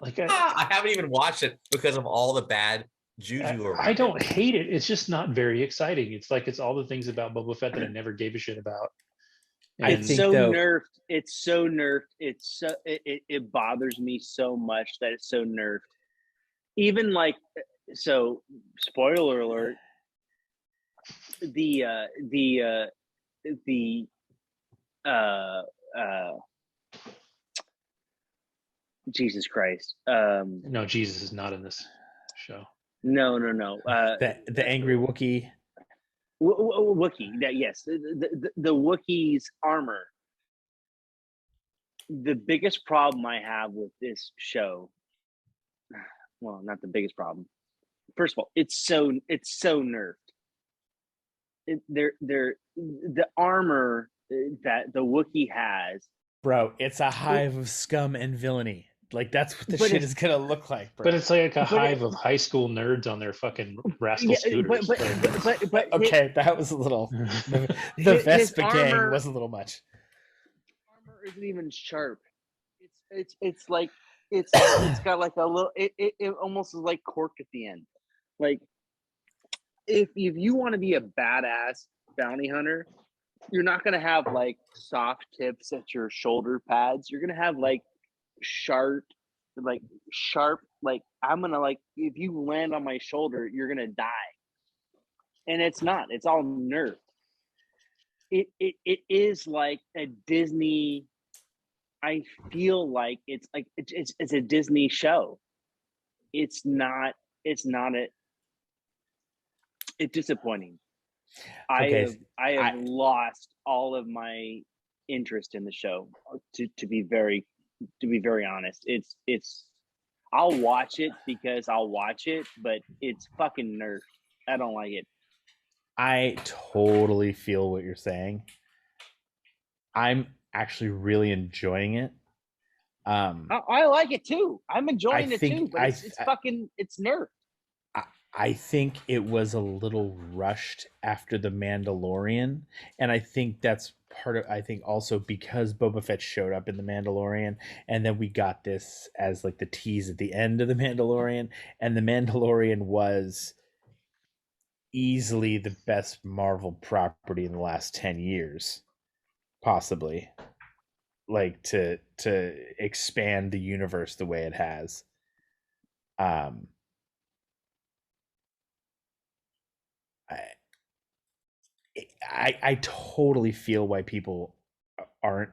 [SPEAKER 4] Like
[SPEAKER 2] I haven't even watched it because of all the bad juju around
[SPEAKER 4] I don't
[SPEAKER 2] it.
[SPEAKER 4] hate it. It's just not very exciting. It's like it's all the things about Boba Fett that I never gave a shit about.
[SPEAKER 3] I
[SPEAKER 1] It's
[SPEAKER 3] think,
[SPEAKER 1] so
[SPEAKER 3] though,
[SPEAKER 1] nerfed. It's so nerfed. It bothers me so much that it's so nerfed. Even like, so spoiler alert, the uh Jesus Christ.
[SPEAKER 4] No, Jesus is not in this show.
[SPEAKER 1] No.
[SPEAKER 3] the angry Wookiee.
[SPEAKER 1] Wookiee. That, yes, the Wookiee's armor. The biggest problem I have with this show, well, not the biggest problem. First of all, it's so nerfed. The armor that the Wookiee has.
[SPEAKER 3] Bro, it's a hive of scum and villainy. Like, that's what the
[SPEAKER 1] But
[SPEAKER 3] shit
[SPEAKER 1] it's-
[SPEAKER 3] is gonna look like, bro.
[SPEAKER 4] But it's like a
[SPEAKER 1] But
[SPEAKER 4] hive of high school nerds on their fucking rascal scooters.
[SPEAKER 1] but
[SPEAKER 3] Okay, that was a little. The
[SPEAKER 1] his
[SPEAKER 3] Vespa gang
[SPEAKER 1] armor-
[SPEAKER 3] was a little much.
[SPEAKER 1] armor isn't even sharp. It's like it's got like a little. It almost is like cork at the end. Like, if you want to be a badass bounty hunter, you're not gonna have like soft tips at your shoulder pads. You're gonna have like sharp. Like, I'm gonna, like, if you land on my shoulder, you're gonna die. And it's not. It's all nerfed. It is like a Disney. I feel like it's like it's a Disney show. It's not. It's disappointing.
[SPEAKER 3] Okay,
[SPEAKER 1] I have lost all of my interest in the show. To be very honest, it's. I'll watch it because I'll watch it, but it's fucking nerfed. I don't like it.
[SPEAKER 3] I totally feel what you're saying. I'm actually really enjoying it.
[SPEAKER 1] I like it too. I'm enjoying it
[SPEAKER 3] think-
[SPEAKER 1] too, but it's nerfed.
[SPEAKER 3] I think it was a little rushed after The Mandalorian, and I think that's part of. I think also because Boba Fett showed up in The Mandalorian, and then we got this as like the tease at the end of The Mandalorian, and The Mandalorian was easily the best Marvel property in the last 10 years, possibly. Like, to expand the universe the way it has. I totally feel why people aren't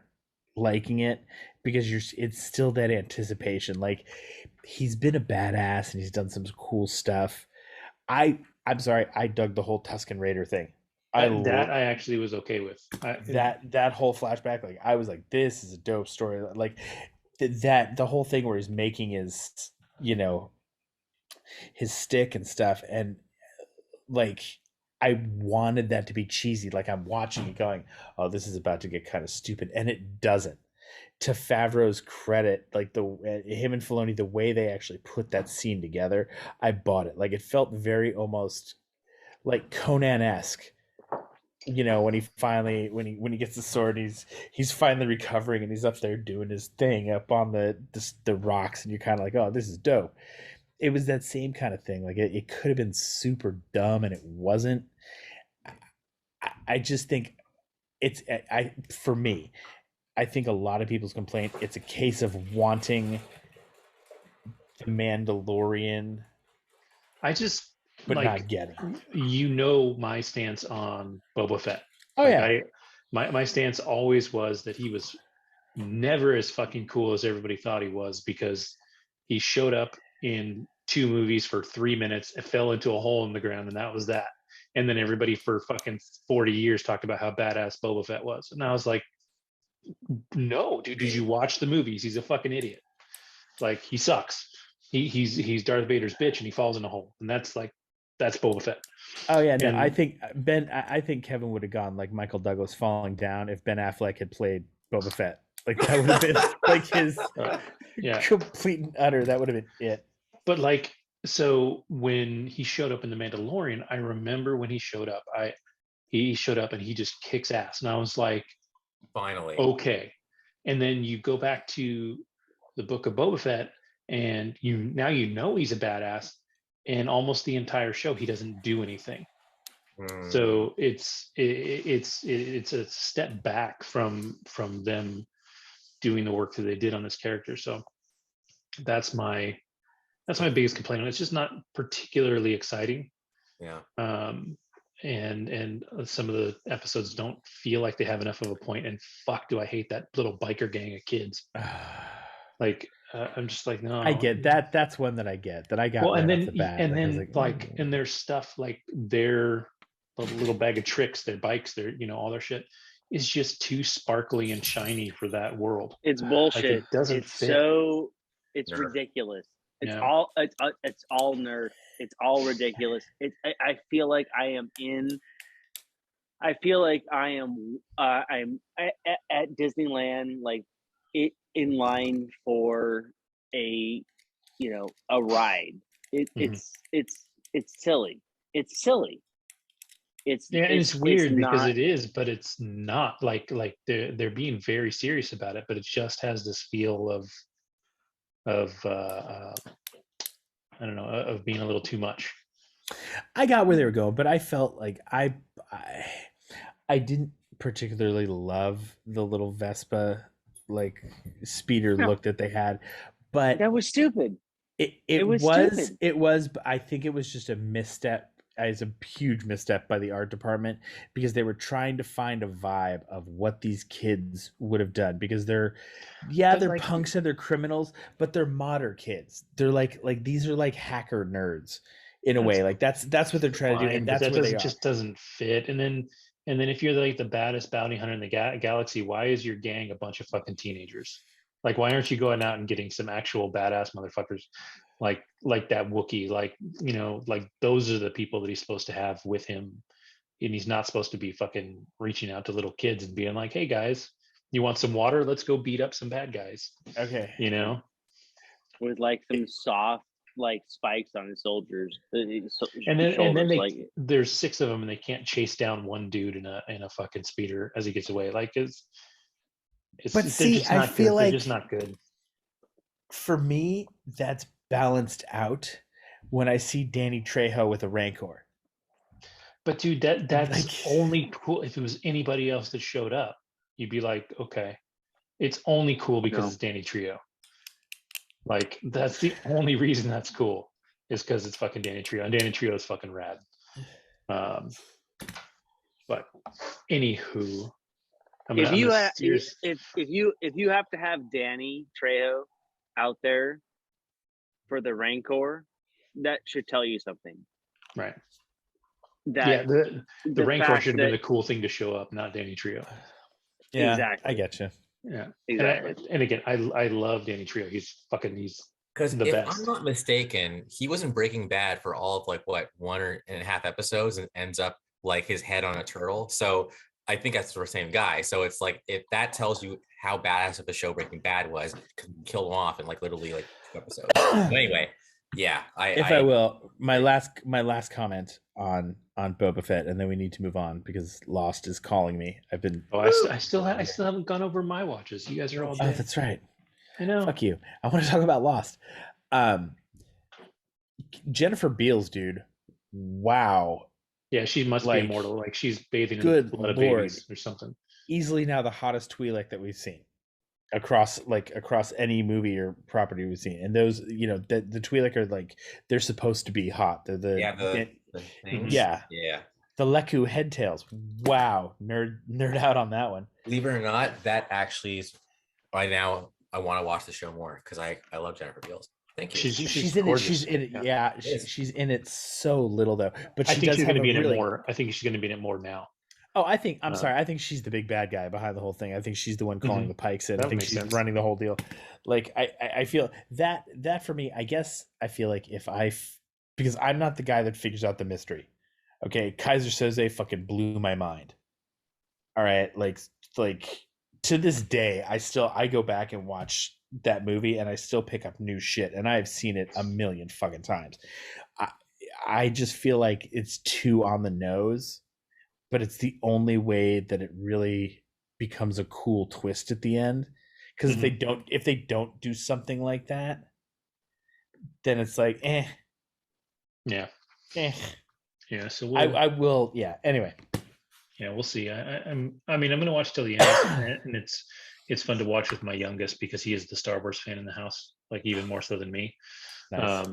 [SPEAKER 3] liking it because it's still that anticipation. Like, he's been a badass and he's done some cool stuff. I'm sorry, I dug the whole Tusken Raider thing.
[SPEAKER 4] That I actually was okay with.
[SPEAKER 3] That whole flashback, like, I was like, this is a dope story. Like, that the whole thing where he's making his, you know, his stick and stuff, and like, I wanted that to be cheesy. Like, I'm watching it going, oh, this is about to get kind of stupid, and it doesn't. To Favreau's credit, like, him and Filoni, the way they actually put that scene together, I bought it. Like, it felt very almost like Conan-esque. You know, when he gets the sword, he's finally recovering, and he's up there doing his thing up on the rocks, and you're kind of like, oh, this is dope. It was that same kind of thing. Like, it could have been super dumb, and it wasn't. I just think for me, I think a lot of people's complaint, it's a case of wanting the Mandalorian,
[SPEAKER 4] but
[SPEAKER 3] not getting.
[SPEAKER 4] My stance on Boba Fett.
[SPEAKER 3] Oh,
[SPEAKER 4] like,
[SPEAKER 3] yeah.
[SPEAKER 4] My stance always was that he was never as fucking cool as everybody thought he was, because he showed up in 2 movies for 3 minutes, it fell into a hole in the ground, and that was that. And then everybody for fucking 40 years talked about how badass Boba Fett was. And I was like, no, dude, did you watch the movies? He's a fucking idiot. Like, he sucks. He's Darth Vader's bitch, and he falls in a hole. And that's Boba Fett.
[SPEAKER 3] Oh, yeah, no, I think Kevin would have gone like Michael Douglas falling down if Ben Affleck had played Boba Fett. Like, that would have been like his complete and utter. That would have been it.
[SPEAKER 4] But like, so when he showed up in The Mandalorian, I remember when he showed up, he showed up and he just kicks ass, and I was like,
[SPEAKER 2] finally,
[SPEAKER 4] okay. And then you go back to the Book of Boba Fett, and you know he's a badass, and almost the entire show he doesn't do anything. So it's a step back from them doing the work that they did on this character. So that's my biggest complaint. It's just not particularly exciting.
[SPEAKER 2] Yeah.
[SPEAKER 4] And some of the episodes don't feel like they have enough of a point. And fuck, do I hate that little biker gang of kids? Like, I'm just like, no.
[SPEAKER 3] I get that. That's one that I get. That I got.
[SPEAKER 4] Well,
[SPEAKER 3] right
[SPEAKER 4] and
[SPEAKER 3] off
[SPEAKER 4] then
[SPEAKER 3] the bat.
[SPEAKER 4] and then
[SPEAKER 3] like,
[SPEAKER 4] and there's stuff like their little bag of tricks, their bikes, their all their shit is just too sparkly and shiny for that world.
[SPEAKER 1] It's bullshit.
[SPEAKER 4] Like, it doesn't fit.
[SPEAKER 1] It's
[SPEAKER 2] Nerf.
[SPEAKER 1] Ridiculous. It's all nerf. It's all ridiculous. I feel like I am I'm at Disneyland, like, it in line for a ride. It's silly. It's silly.
[SPEAKER 4] It's weird because it is, but it's not. Like they're being very serious about it, but it just has this feel of I don't know, of being a little too much.
[SPEAKER 3] I got where they were going, but I felt like I didn't particularly love the little Vespa, like, speeder look that they had, but
[SPEAKER 1] that was stupid.
[SPEAKER 3] It was, but I think it was just a misstep. It's a huge misstep by the art department, because they were trying to find a vibe of what these kids would have done, because they're like, punks and they're criminals, but they're modern kids. They're like these are like hacker nerds in a way. Like, that's what they're trying to do, and that's what they are.
[SPEAKER 4] Just doesn't fit. And then if you're like the baddest bounty hunter in the galaxy, why is your gang a bunch of fucking teenagers? Like, why aren't you going out and getting some actual badass motherfuckers? Like that Wookiee, like those are the people that he's supposed to have with him, and he's not supposed to be fucking reaching out to little kids and being like, "Hey guys, you want some water? Let's go beat up some bad guys."
[SPEAKER 3] Okay,
[SPEAKER 1] with like some soft like spikes on his soldiers,
[SPEAKER 4] and then there's 6 of them, and they can't chase down one dude in a fucking speeder as he gets away. Like, I feel like they're just not good.
[SPEAKER 3] For me, that's balanced out when I see Danny Trejo with a Rancor.
[SPEAKER 4] But dude, that's only cool if it was anybody else that showed up. You'd be like, okay, it's only cool because it's Danny Trejo. Like, that's the only reason that's cool, is because it's fucking Danny Trejo, and Danny Trejo is fucking rad. But anywho,
[SPEAKER 1] If
[SPEAKER 4] I'm
[SPEAKER 1] you
[SPEAKER 4] a
[SPEAKER 1] ha-
[SPEAKER 4] serious.
[SPEAKER 1] if you have to have Danny Trejo out there for the Rancor, that should tell you something.
[SPEAKER 4] Right.
[SPEAKER 1] That
[SPEAKER 4] Yeah, the
[SPEAKER 1] the
[SPEAKER 4] Rancor
[SPEAKER 1] fact
[SPEAKER 4] should have
[SPEAKER 1] that
[SPEAKER 4] been the cool thing to show up, not Danny Trio.
[SPEAKER 3] Yeah,
[SPEAKER 1] exactly.
[SPEAKER 3] I get you.
[SPEAKER 4] Yeah,
[SPEAKER 1] Exactly.
[SPEAKER 4] And again, I love Danny Trio. He's
[SPEAKER 2] Because
[SPEAKER 4] the
[SPEAKER 2] if
[SPEAKER 4] best.
[SPEAKER 2] I'm not mistaken, he was in Breaking Bad for all of like what 1.5 episodes and ends up like his head on a turtle. So I think that's the same guy. So it's like if that tells you how badass of the show Breaking Bad was, kill him off in like literally like 2 episodes. But anyway, yeah,
[SPEAKER 3] If I will, my
[SPEAKER 2] agree.
[SPEAKER 3] last comment on Boba Fett, and then we need to move on because Lost is calling me. I've been.
[SPEAKER 4] Oh, I still haven't gone over my watches. You guys are all
[SPEAKER 3] Oh,
[SPEAKER 4] dead.
[SPEAKER 3] that's right.
[SPEAKER 4] I know.
[SPEAKER 3] Fuck you. I want to talk about Lost. Jennifer Beals, dude. Wow.
[SPEAKER 4] Yeah, she must
[SPEAKER 3] Like,
[SPEAKER 4] be immortal. Like she's bathing in
[SPEAKER 3] good
[SPEAKER 4] the blood of
[SPEAKER 3] Lord.
[SPEAKER 4] babies or something.
[SPEAKER 3] Easily now the hottest Twi'lek that we've seen across any movie or property we've seen. And those, the Twi'lek are like, they're supposed to be hot. They're
[SPEAKER 2] The things.
[SPEAKER 3] yeah.
[SPEAKER 2] Yeah.
[SPEAKER 3] The Leku head tails. Wow. Nerd out on that one.
[SPEAKER 2] Believe it or not, that actually is by now I want to watch the show more because I love Jennifer Beals. Thank you.
[SPEAKER 3] She's in it. She's in it. Yeah, she's in it so little though. But
[SPEAKER 4] I think she's going to be in
[SPEAKER 3] really...
[SPEAKER 4] it more. I think she's going to be in it more now.
[SPEAKER 3] Oh, I'm sorry. I think she's the big bad guy behind the whole thing. I think she's the one calling the Pikes in. I think she's running the whole deal. Like I feel that for me. I guess I feel like because I'm not the guy that figures out the mystery. Okay, Kaiser Soze fucking blew my mind. All right, like to this day, I go back and watch that movie and I still pick up new shit, and I've seen it a million fucking times. I just feel like it's too on the nose, but it's the only way that it really becomes a cool twist at the end. Because if they don't do something like that, then it's like
[SPEAKER 4] yeah. So
[SPEAKER 3] I will. Yeah. Anyway.
[SPEAKER 4] Yeah, we'll see. I'm going to watch till the end, and it's fun to watch with my youngest because he is the Star Wars fan in the house, like even more so than me.
[SPEAKER 3] Nice.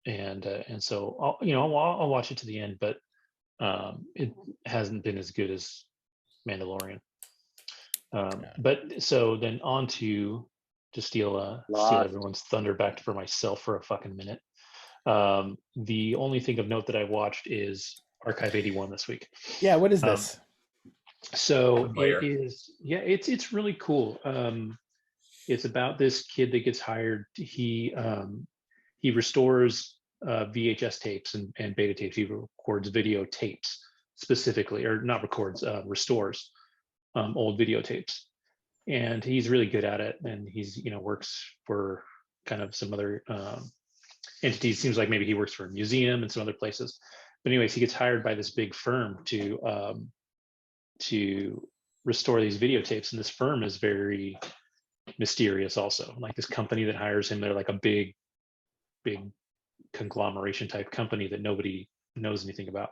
[SPEAKER 4] And so I'll watch it to the end, but it hasn't been as good as Mandalorian. But so then on to steal everyone's thunder back for myself for a fucking minute. The only thing of note that I watched is Archive 81 this week.
[SPEAKER 3] Yeah, what is this?
[SPEAKER 4] So it is. Yeah, it's really cool. It's about this kid that gets hired. He restores VHS tapes and beta tapes. He records video tapes specifically, or not records, restores old videotapes. And he's really good at it. And he's works for kind of some other entities. Seems like maybe he works for a museum and some other places. But anyways, he gets hired by this big firm to restore these videotapes, and this firm is very mysterious also. Like this company that hires him, they're like a big conglomeration type company that nobody knows anything about.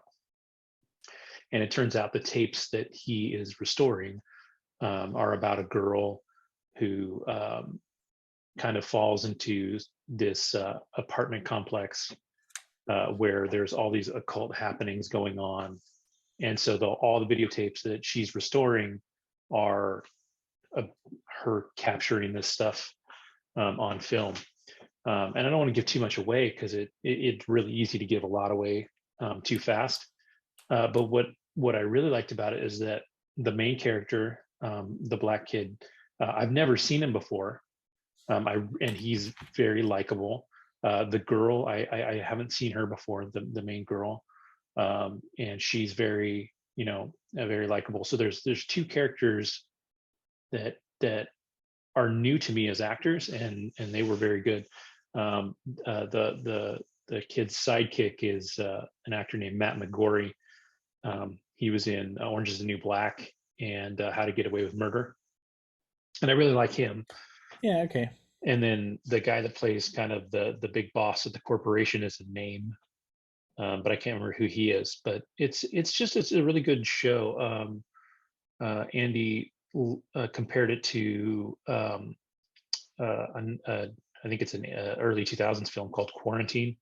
[SPEAKER 4] And it turns out the tapes that he is restoring are about a girl who kind of falls into this apartment complex where there's all these occult happenings going on. And so all the videotapes that she's restoring are her capturing this stuff on film. And I don't want to give too much away because it's really easy to give a lot away too fast. But what I really liked about it is that the main character, the black kid, I've never seen him before. And he's very likable. The girl, I haven't seen her before, the main girl. And she's very, very likable. So there's two characters that are new to me as actors, and they were very good. The kid's sidekick is an actor named Matt McGorry. He was in Orange is the New Black and How to Get Away with Murder, and I really like him.
[SPEAKER 3] Yeah, okay.
[SPEAKER 4] And then the guy that plays kind of the big boss of the corporation is a name, but I can't remember who he is. But it's a really good show. Andy compared it to I think it's an early 2000s film called Quarantine,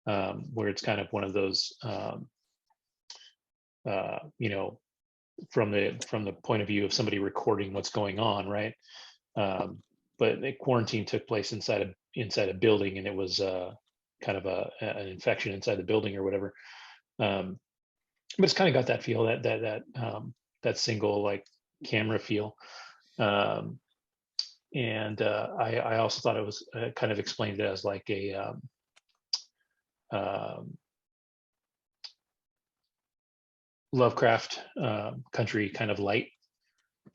[SPEAKER 4] where it's kind of one of those from the point of view of somebody recording what's going on, right? But the quarantine took place inside a building, and it was kind of an infection inside the building or whatever. But it's kind of got that feel, that single like camera feel. And I also thought it was kind of explained it as like a Lovecraft country kind of light.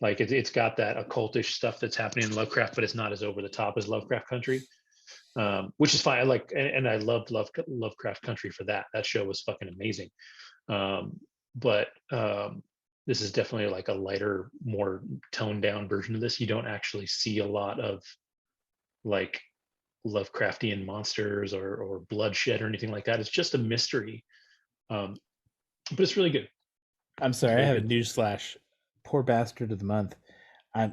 [SPEAKER 4] Like it's got that occultish stuff that's happening in Lovecraft, but it's not as over the top as Lovecraft Country, which is fine. I like, and I loved Lovecraft Country for that. That show was fucking amazing. But this is definitely like a lighter, more toned down version of this. You don't actually see a lot of like Lovecraftian monsters or bloodshed or anything like that. It's just a mystery, but it's really good.
[SPEAKER 3] I'm sorry, I have a newsflash. Poor bastard of the month.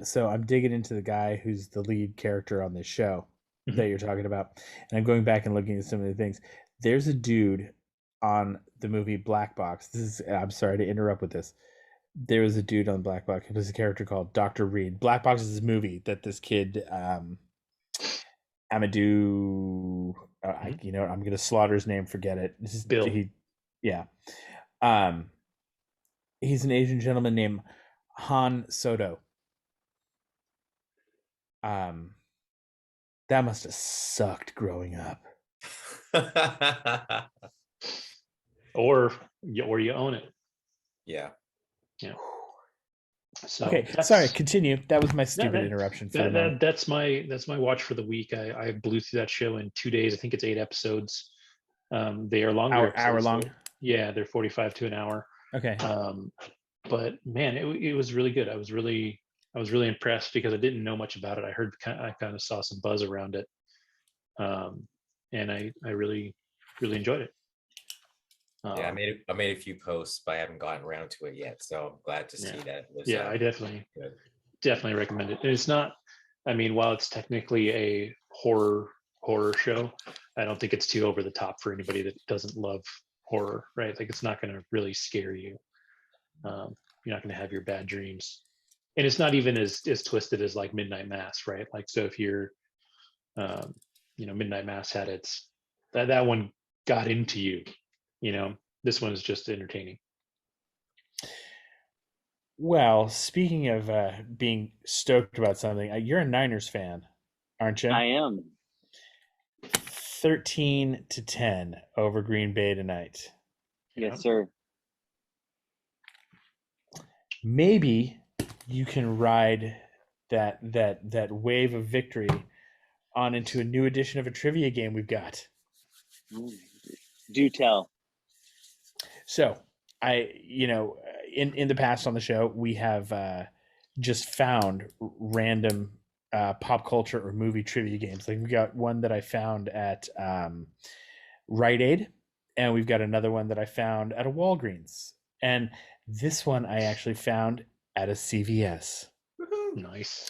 [SPEAKER 3] So I'm digging into the guy who's the lead character on this show that you're talking about, and I'm going back and looking at some of the things. There's a dude on the movie Black Box. I'm sorry to interrupt with this. There was a dude on Black Box. It was a character called Dr. Reed. Black Box is this movie that this kid, Amadou, you know, I'm gonna slaughter his name. Forget it. This is
[SPEAKER 4] Bill.
[SPEAKER 3] He's an Asian gentleman named Han Soto. That must have sucked growing up.
[SPEAKER 4] or you own it.
[SPEAKER 2] Yeah.
[SPEAKER 4] So
[SPEAKER 3] okay, sorry, continue. That was my stupid interruption.
[SPEAKER 4] That's my watch for the week. I blew through that show in 2 days. I think it's 8 episodes. They are longer.
[SPEAKER 3] Hour long.
[SPEAKER 4] Yeah, they're 45 to an hour.
[SPEAKER 3] Okay.
[SPEAKER 4] But man, it was really good. I was really impressed because I didn't know much about it. I kind of saw some buzz around it, and I really enjoyed it.
[SPEAKER 2] Yeah, I made a few posts, but I haven't gotten around to it yet. So I'm glad to see that it was.
[SPEAKER 4] Yeah, I definitely recommend it. And it's not. I mean, while it's technically a horror show, I don't think it's too over the top for anybody that doesn't love horror, right? Like it's not going to really scare you. You're not going to have your bad dreams, and it's not even as twisted as like Midnight Mass, right? Like, so if you're, Midnight Mass had its that one got into you. This one is just entertaining.
[SPEAKER 3] Well, speaking of being stoked about something, you're a Niners fan, aren't you?
[SPEAKER 1] I am.
[SPEAKER 3] 13-10 over Green Bay tonight.
[SPEAKER 1] Yes, sir.
[SPEAKER 3] Maybe you can ride that wave of victory on into a new edition of a trivia game we've got.
[SPEAKER 1] Do tell.
[SPEAKER 3] So, in the past on the show, we have just found random pop culture or movie trivia games. Like we got one that I found at Rite Aid, and we've got another one that I found at a Walgreens, and this one I actually found at a CVS.
[SPEAKER 4] Nice.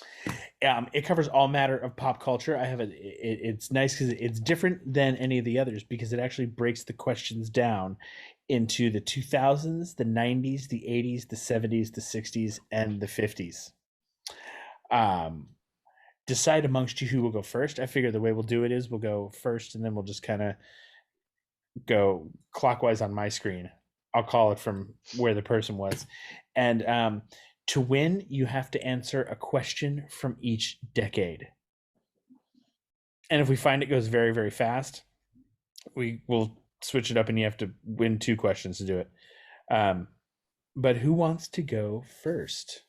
[SPEAKER 3] It covers all matter of pop culture. It's nice because it's different than any of the others because it actually breaks the questions down into the 2000s, the 90s, the 80s, the 70s, the 60s, and the 50s. Decide amongst you who will go first. I figure the way we'll do it is we'll go first, and then we'll just kind of go clockwise on my screen. I'll call it from where the person was. And to win, you have to answer a question from each decade. And if we find it goes very, very fast, we will switch it up and you have to win 2 questions to do it. But who wants to go first?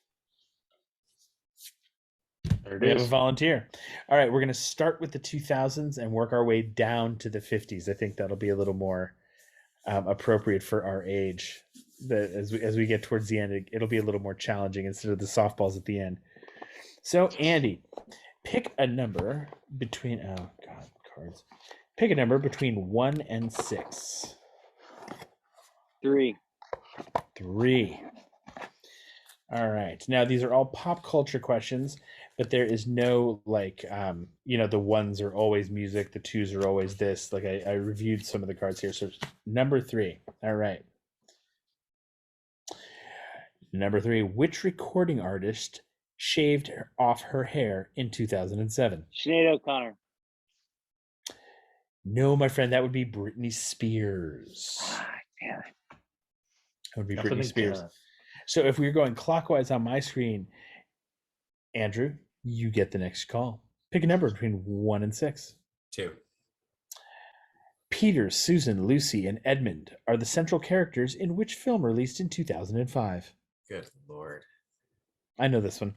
[SPEAKER 3] We have a volunteer. All right, we're going to start with the 2000s and work our way down to the 50s. I think that'll be a little more appropriate for our age. As we get towards the end, it'll be a little more challenging instead of the softballs at the end. So, Andy, pick a number between cards. Pick a number between 1 and 6.
[SPEAKER 1] 3.
[SPEAKER 3] 3. All right. Now these are all pop culture questions, but there is no the 1s are always music, the 2s are always this. Like I reviewed some of the cards here. So number 3. All right. Number 3, which recording artist shaved off her hair in 2007?
[SPEAKER 1] Sinead O'Connor.
[SPEAKER 3] No, my friend, that would be Britney Spears.
[SPEAKER 1] Damn it.
[SPEAKER 3] That would be
[SPEAKER 4] Definitely
[SPEAKER 3] Britney Spears.
[SPEAKER 4] can.
[SPEAKER 3] So if we're going clockwise on my screen, Andrew, you get the next call. Pick a number between 1 and 6.
[SPEAKER 2] 2.
[SPEAKER 3] Peter, Susan, Lucy, and Edmund are the central characters in which film released in 2005?
[SPEAKER 2] Good Lord.
[SPEAKER 3] I know this one.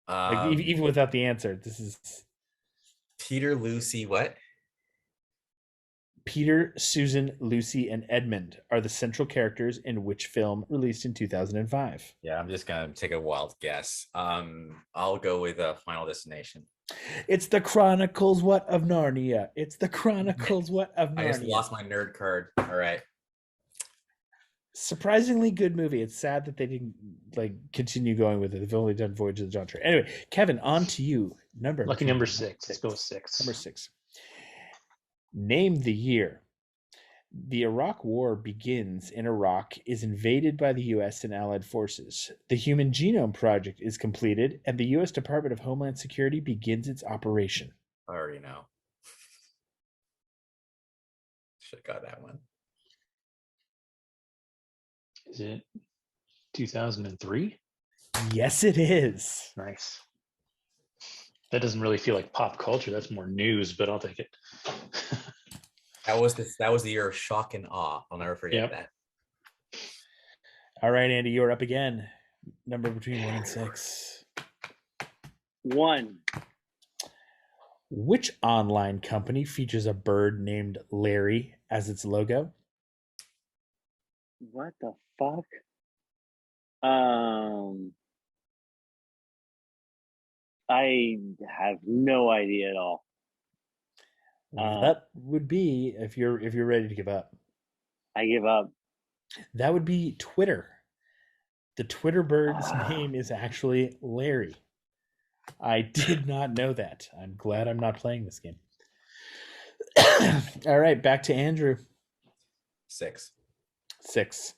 [SPEAKER 3] Even without the answer, this is
[SPEAKER 2] Peter, Lucy, what?
[SPEAKER 3] Peter, Susan, Lucy, and Edmund are the central characters in which film released in 2005?
[SPEAKER 2] Yeah, I'm just gonna take a wild guess. I'll go with Final Destination.
[SPEAKER 3] It's the Chronicles What of Narnia. It's the Chronicles What of Narnia.
[SPEAKER 2] I just lost my nerd card. All right.
[SPEAKER 3] Surprisingly good movie. It's sad that they didn't continue going with it. They've only done Voyage of the John Tree. Anyway, Kevin, on to you.
[SPEAKER 4] Lucky number 6. Let's go with 6.
[SPEAKER 3] Number 6. Name the year. The Iraq War begins in Iraq, is invaded by the U.S. and Allied forces. The Human Genome Project is completed, and the U.S. Department of Homeland Security begins its operation.
[SPEAKER 2] I already know. Should have got that one.
[SPEAKER 4] Is it 2003?
[SPEAKER 3] Yes, it is.
[SPEAKER 4] Nice. That doesn't really feel like pop culture. That's more news, but I'll take it.
[SPEAKER 2] That was the year of shock and awe. I'll never forget that.
[SPEAKER 3] All right, Andy, you're up again. Number between 1 and 6.
[SPEAKER 1] 1.
[SPEAKER 3] Which online company features a bird named Larry as its logo?
[SPEAKER 1] What the fuck? I have no idea at all.
[SPEAKER 3] That would be if you're ready to give up.
[SPEAKER 1] I give up.
[SPEAKER 3] That would be Twitter. The Twitter bird's name is actually Larry. I did not know that. I'm glad I'm not playing this game. All right, back to Andrew.
[SPEAKER 2] 6.
[SPEAKER 3] 6.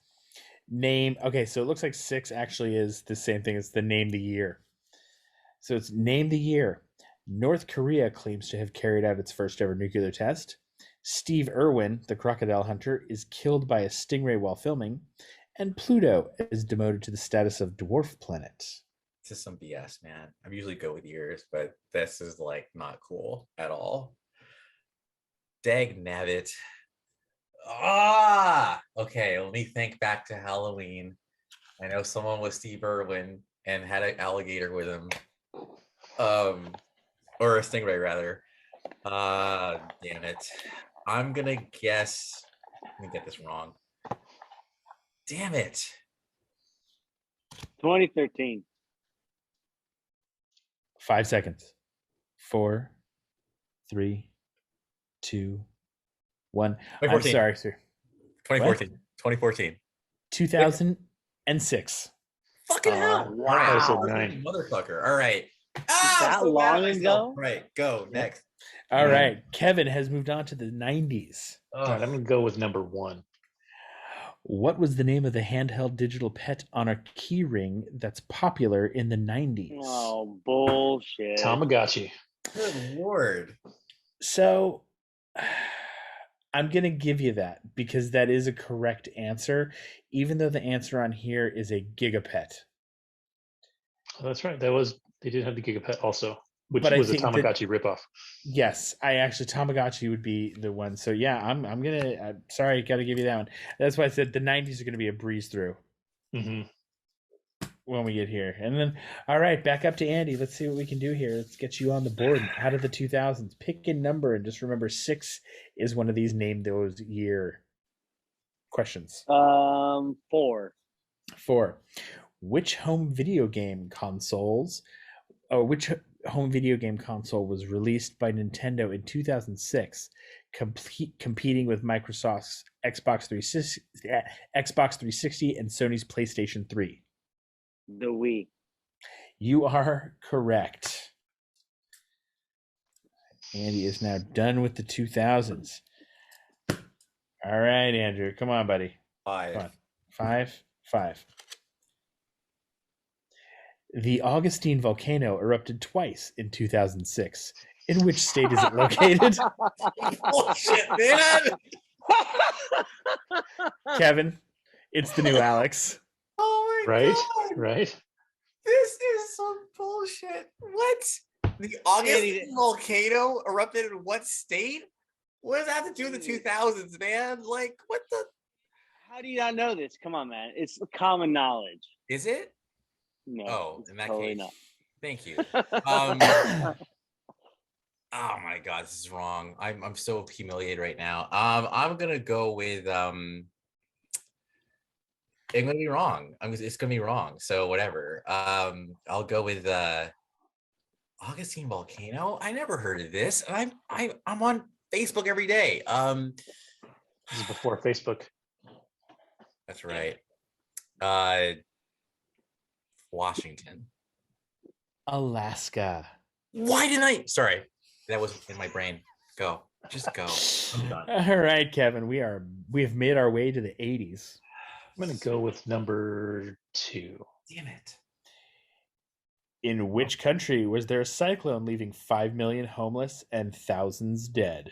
[SPEAKER 3] Name. Okay, so it looks like 6 actually is the same thing as the name the year. So it's name the year. North Korea claims to have carried out its first ever nuclear test. Steve Irwin, the crocodile hunter, is killed by a stingray while filming. And Pluto is demoted to the status of dwarf planet.
[SPEAKER 2] This is some BS, man. I usually go with years, but this is not cool at all. Dag nabbit. Okay, let me think back to Halloween. I know someone was Steve Irwin and had an alligator with him. Or a stingray rather. Damn it. I'm gonna guess. Let me get this wrong. Damn it.
[SPEAKER 1] 2013.
[SPEAKER 3] 5 seconds. 4, 3, 2, 1. I'm sorry, sir.
[SPEAKER 2] 2014. What? 2014.
[SPEAKER 3] 2006.
[SPEAKER 2] Fucking hell.
[SPEAKER 4] Wow. I said 9.
[SPEAKER 2] Motherfucker. All right.
[SPEAKER 1] That long ago?
[SPEAKER 2] Right. Go. Next.
[SPEAKER 3] All right. Kevin has moved on to the 90s.
[SPEAKER 4] All right, I'm going to go with number 1.
[SPEAKER 3] What was the name of the handheld digital pet on a key ring that's popular in the 90s?
[SPEAKER 1] Oh, bullshit.
[SPEAKER 4] Tamagotchi.
[SPEAKER 2] Good Lord.
[SPEAKER 3] So I'm going to give you that because that is a correct answer, even though the answer on here is a gigapet.
[SPEAKER 4] Oh, that's right. They did have the gigapet also, which
[SPEAKER 3] But
[SPEAKER 4] was a Tamagotchi ripoff.
[SPEAKER 3] Yes, Tamagotchi would be the one. So yeah, I'm sorry, got to give you that one. That's why I said the 90s are going to be a breeze through when we get here. And then, all right, back up to Andy. Let's see what we can do here. Let's get you on the board out of the 2000s. Pick a number and just remember 6 is one of these name those year questions.
[SPEAKER 1] 4.
[SPEAKER 3] 4. Which home video game console was released by Nintendo in 2006, competing with Microsoft's Xbox 360 and Sony's PlayStation 3?
[SPEAKER 1] The Wii.
[SPEAKER 3] You are correct. Andy is now done with the 2000s. All right, Andrew. Come on, buddy.
[SPEAKER 2] 5.
[SPEAKER 3] Come on. 5. The Augustine volcano erupted twice in 2006. In which state is it located?
[SPEAKER 2] Bullshit, man.
[SPEAKER 3] Kevin, it's the new Alex.
[SPEAKER 2] Oh my
[SPEAKER 4] Right?
[SPEAKER 2] god.
[SPEAKER 4] Right?
[SPEAKER 2] This is some bullshit. What? The August volcano erupted in what state? What does that have to do with the 2000s, man? Like, what the?
[SPEAKER 1] How do you not know this? Come on, man. It's common knowledge.
[SPEAKER 2] Is it?
[SPEAKER 1] No.
[SPEAKER 2] Oh, in that
[SPEAKER 1] totally
[SPEAKER 2] case.
[SPEAKER 1] not.
[SPEAKER 2] Thank you. Oh my god, this is wrong. I'm so humiliated right now. I'm gonna go with I'm gonna be wrong. It's gonna be wrong. So whatever. I'll go with Augustine volcano. I never heard of this. And I'm on Facebook every day.
[SPEAKER 4] This is before Facebook.
[SPEAKER 2] That's right. Washington.
[SPEAKER 3] Alaska.
[SPEAKER 2] Why didn't I? Sorry, that was in my brain. Go. Just go. I'm done.
[SPEAKER 3] All right, Kevin. We've made our way to the 80s.
[SPEAKER 4] I'm going to go with number 2.
[SPEAKER 2] Damn it.
[SPEAKER 3] In which country was there a cyclone leaving 5 million homeless and thousands dead?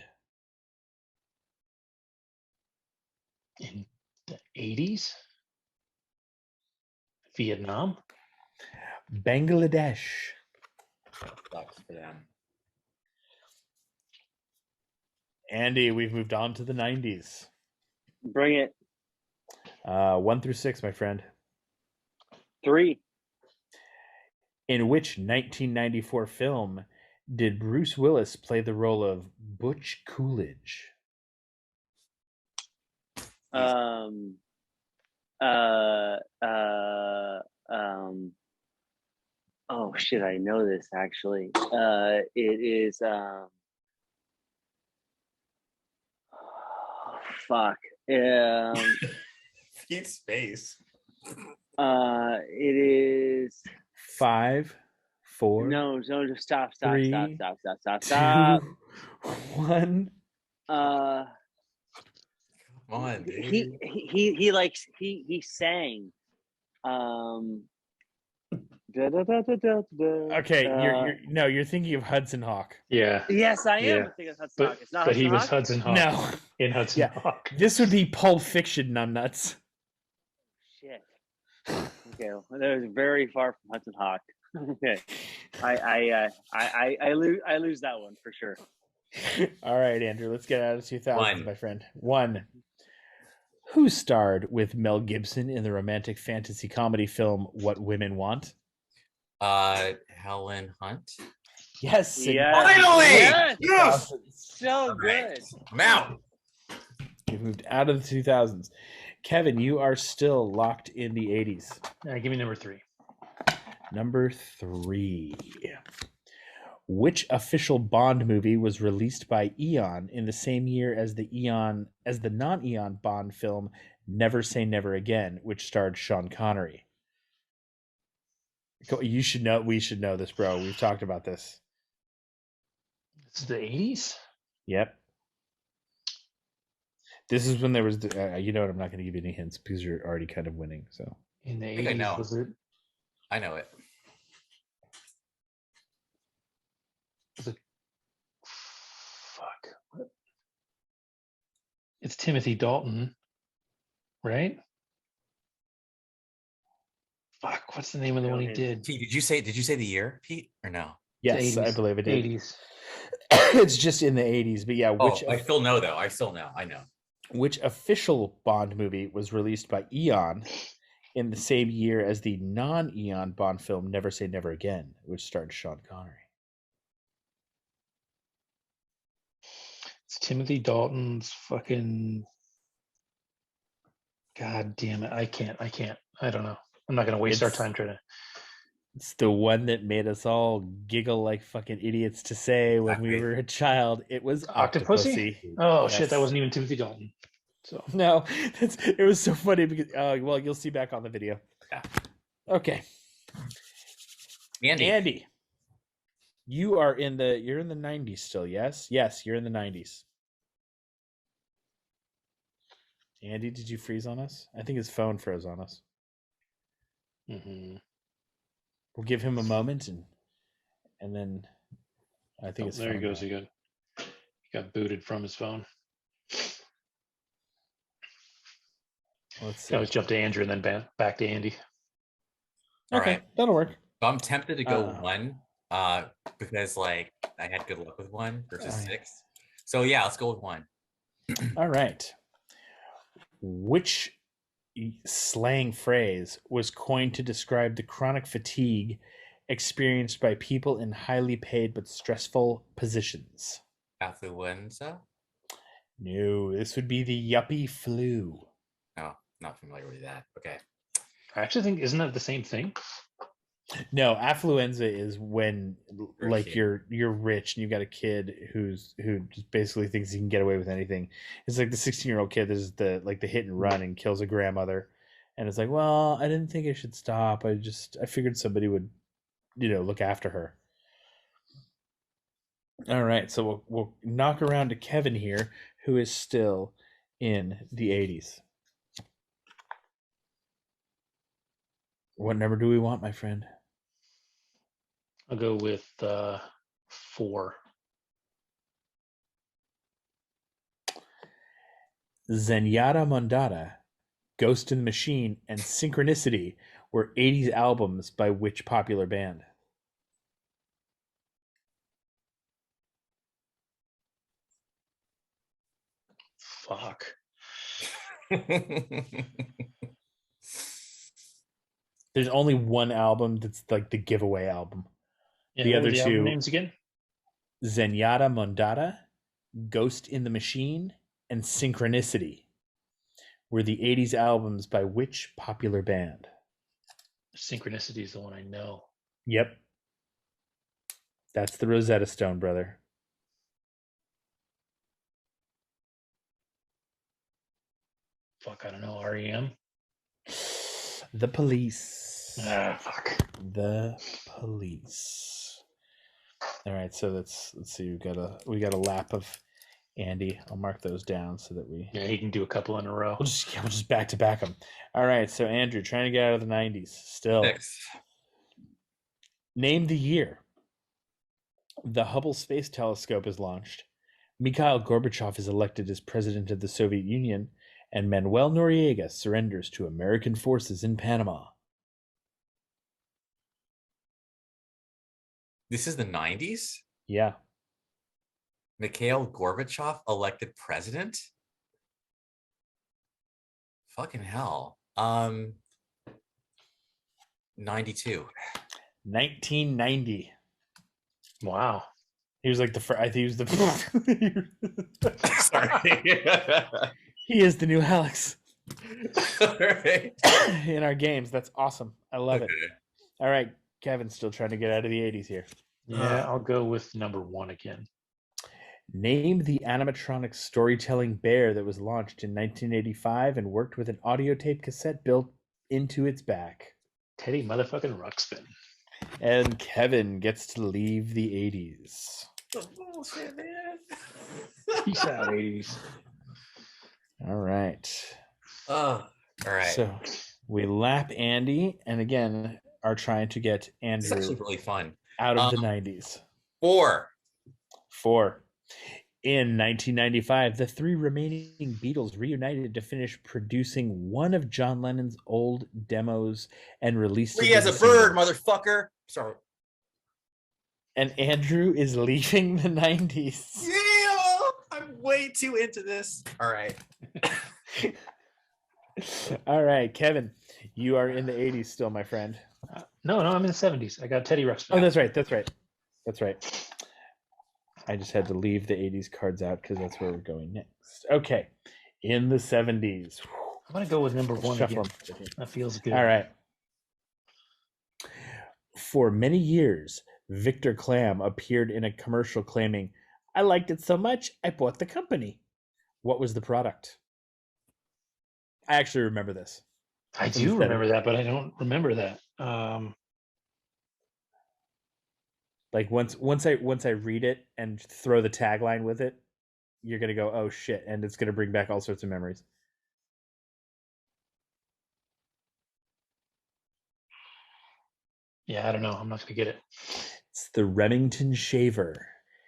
[SPEAKER 4] In the 80s? Vietnam?
[SPEAKER 3] Bangladesh.
[SPEAKER 2] Sucks for them.
[SPEAKER 3] Andy, we've moved on to the 90s.
[SPEAKER 1] Bring it.
[SPEAKER 3] 1 through 6, my friend.
[SPEAKER 1] 3.
[SPEAKER 3] In which 1994 film did Bruce Willis play the role of Butch Coolidge?
[SPEAKER 1] Oh shit! I know this actually. It is. Fuck.
[SPEAKER 2] Feed space.
[SPEAKER 1] It is
[SPEAKER 3] 5, 4.
[SPEAKER 1] no, just stop,
[SPEAKER 3] 3,
[SPEAKER 1] stop.
[SPEAKER 3] 1.
[SPEAKER 2] Come on, dude.
[SPEAKER 1] He sang.
[SPEAKER 3] Okay, you're thinking of Hudson Hawk.
[SPEAKER 4] Yeah.
[SPEAKER 1] Yes, I am.
[SPEAKER 4] Yeah.
[SPEAKER 1] Thinking of Hudson Hawk. It's not
[SPEAKER 4] but
[SPEAKER 1] Hudson
[SPEAKER 4] he was
[SPEAKER 1] Hawk?
[SPEAKER 4] Hudson Hawk
[SPEAKER 3] No,
[SPEAKER 4] in Hudson
[SPEAKER 3] Yeah.
[SPEAKER 4] Hawk.
[SPEAKER 3] this would be Pulp Fiction, numbnuts.
[SPEAKER 1] Shit. Okay, well, that was very far from Hudson Hawk. Okay, I lose that one for sure.
[SPEAKER 3] All right, Andrew, let's get out of 2000s,
[SPEAKER 2] One.
[SPEAKER 3] my friend. 1. Who starred with Mel Gibson in the romantic fantasy comedy film What Women Want?
[SPEAKER 2] Helen Hunt.
[SPEAKER 3] Yes.
[SPEAKER 1] Yes.
[SPEAKER 2] Finally!
[SPEAKER 1] Yes!
[SPEAKER 2] Yes!
[SPEAKER 1] So
[SPEAKER 2] All right.
[SPEAKER 1] good.
[SPEAKER 2] I'm out.
[SPEAKER 3] You've moved out of the 2000s. Kevin, you are still locked in the 80s.
[SPEAKER 4] Give me number 3.
[SPEAKER 3] Number 3. Which official Bond movie was released by Eon in the same year as the non-Eon Bond film Never Say Never Again, which starred Sean Connery? You should know. We should know this, bro. We've talked about this.
[SPEAKER 4] This is the 80s?
[SPEAKER 3] Yep. This is when there was. You know what? I'm not going to give you any hints because you're already kind of winning. So
[SPEAKER 4] In the
[SPEAKER 2] think I
[SPEAKER 4] 80s,
[SPEAKER 2] know.
[SPEAKER 4] was it?
[SPEAKER 2] I know it.
[SPEAKER 4] Fuck. What? It's Timothy Dalton, right? Fuck. What's the name of the one he did?
[SPEAKER 2] Pete, did you say the year, Pete, or no?
[SPEAKER 3] yes,
[SPEAKER 4] The
[SPEAKER 3] I
[SPEAKER 4] 80s.
[SPEAKER 3] believe it did.
[SPEAKER 4] 80s.
[SPEAKER 3] It's just in the 80s, but yeah.
[SPEAKER 2] Oh, I still know though. I know.
[SPEAKER 3] Which official Bond movie was released by Eon in the same year as the non-Eon Bond film Never Say Never Again, which starred Sean Connery?
[SPEAKER 4] It's Timothy Dalton's fucking. God damn it. I can't. I don't know. I'm not going to waste our time trying to.
[SPEAKER 3] It's the one that made us all giggle like fucking idiots to say when we
[SPEAKER 2] Exactly.
[SPEAKER 3] were a child. It was
[SPEAKER 4] Octopussy?
[SPEAKER 3] Octopussy.
[SPEAKER 4] Oh,
[SPEAKER 3] Yes.
[SPEAKER 4] shit. That wasn't even Timothy Dalton. So.
[SPEAKER 3] No, it was so funny because well, you'll see back on the video.
[SPEAKER 2] Yeah.
[SPEAKER 3] Okay, Andy, you're in the 90s still. Yes, you're in the 90s. Andy, did you freeze on us? I think his phone froze on us.
[SPEAKER 4] Mm-hmm.
[SPEAKER 3] We'll give him a moment, and then I think it's
[SPEAKER 4] there he
[SPEAKER 3] fine
[SPEAKER 4] goes.
[SPEAKER 3] now.
[SPEAKER 4] He got booted from his phone.
[SPEAKER 3] Let's see.
[SPEAKER 4] I always jump to Andrew and then back to Andy.
[SPEAKER 2] All
[SPEAKER 3] Okay,
[SPEAKER 2] right.
[SPEAKER 3] that'll work.
[SPEAKER 2] So I'm tempted to go 1 because like I had good luck with 1 versus 6. So yeah, let's go with 1.
[SPEAKER 3] All right. Which slang phrase was coined to describe the chronic fatigue experienced by people in highly paid but stressful positions?
[SPEAKER 2] Affluenza?
[SPEAKER 3] No, this would be the yuppie flu.
[SPEAKER 2] No, not familiar with that. Okay.
[SPEAKER 4] I actually think, isn't that the same thing?
[SPEAKER 3] No, affluenza is when like you're rich and you've got a kid who just basically thinks he can get away with anything. It's like the 16-year-old kid that's the hit and run and kills a grandmother, and it's like, well, I didn't think I should stop. I figured somebody would, look after her. All right, so we'll knock around to Kevin here, who is still in the 80s. What number do we want, my friend?
[SPEAKER 4] I'll go with 4.
[SPEAKER 3] Zenyatta Mondada, Ghost in the Machine, and Synchronicity were 80s albums by which popular band?
[SPEAKER 4] Fuck.
[SPEAKER 3] There's only one album that's like the giveaway album.
[SPEAKER 4] Yeah,
[SPEAKER 3] the
[SPEAKER 4] what
[SPEAKER 3] other
[SPEAKER 4] were the
[SPEAKER 3] two
[SPEAKER 4] album names again?
[SPEAKER 3] Zenyatta Mondada, Ghost in the Machine, and Synchronicity were the 80s albums by which popular band?
[SPEAKER 4] Synchronicity is the one I know.
[SPEAKER 3] Yep. That's the Rosetta Stone, brother.
[SPEAKER 4] Fuck, I don't know. REM?
[SPEAKER 3] The Police.
[SPEAKER 4] Fuck.
[SPEAKER 3] The Police. All right, so let's see. We got a lap of Andy. I'll mark those down so that we.
[SPEAKER 4] Yeah, he can do a couple in a row.
[SPEAKER 3] We'll just back to back them. All right, so Andrew, trying to get out of the 90s. Still.
[SPEAKER 2] 6.
[SPEAKER 3] Name the year the Hubble Space Telescope is launched, Mikhail Gorbachev is elected as president of the Soviet Union, and Manuel Noriega surrenders to American forces in Panama.
[SPEAKER 2] This is the 90s?
[SPEAKER 3] Yeah.
[SPEAKER 2] Mikhail Gorbachev elected president? Fucking hell. 92.
[SPEAKER 3] 1990.
[SPEAKER 4] Wow.
[SPEAKER 3] He was like the first. I think he was the.
[SPEAKER 2] Sorry.
[SPEAKER 3] He is the new Alex.
[SPEAKER 2] Right.
[SPEAKER 3] In our games. That's awesome. I love it. All right. Kevin's still trying to get out of the 80s here.
[SPEAKER 4] Yeah, I'll go with number 1 again.
[SPEAKER 3] Name the animatronic storytelling bear that was launched in 1985 and worked with an audio tape cassette built into its back.
[SPEAKER 4] Teddy motherfucking Ruxpin.
[SPEAKER 3] And Kevin gets to leave the 80s.
[SPEAKER 2] Oh, bullshit, man.
[SPEAKER 4] Peace out, 80s.
[SPEAKER 3] All right.
[SPEAKER 2] All right.
[SPEAKER 3] So we lap Andy, and again are trying to get
[SPEAKER 2] This is
[SPEAKER 3] Andrew
[SPEAKER 2] actually really fun.
[SPEAKER 3] out of the 90s.
[SPEAKER 2] 4.
[SPEAKER 3] In 1995, the 3 remaining Beatles reunited to finish producing one of John Lennon's old demos and released it.
[SPEAKER 2] Free as a bird, motherfucker. Sorry.
[SPEAKER 3] And Andrew is leaving the 90s.
[SPEAKER 2] Yeah, I'm way too into this. All right.
[SPEAKER 3] All right, Kevin, you are in the 80s still, my friend.
[SPEAKER 4] No, I'm in the 70s. I got Teddy Ruxpin.
[SPEAKER 3] Oh, that's right. I just had to leave the 80s cards out because that's where we're going next. Okay, in the 70s.
[SPEAKER 4] I'm going to go with number 1
[SPEAKER 3] Shuffle
[SPEAKER 4] again.
[SPEAKER 3] them.
[SPEAKER 4] That feels good.
[SPEAKER 3] All right. For many years, Victor Clam appeared in a commercial claiming, "I liked it so much, I bought the company." What was the product? I actually remember this.
[SPEAKER 4] I do remember that, but I don't remember that.
[SPEAKER 3] Like once I read it and throw the tagline with it, you're gonna go, "Oh shit," and it's gonna bring back all sorts of memories.
[SPEAKER 4] Yeah, I don't know. I'm not gonna get it.
[SPEAKER 3] It's the Remington shaver.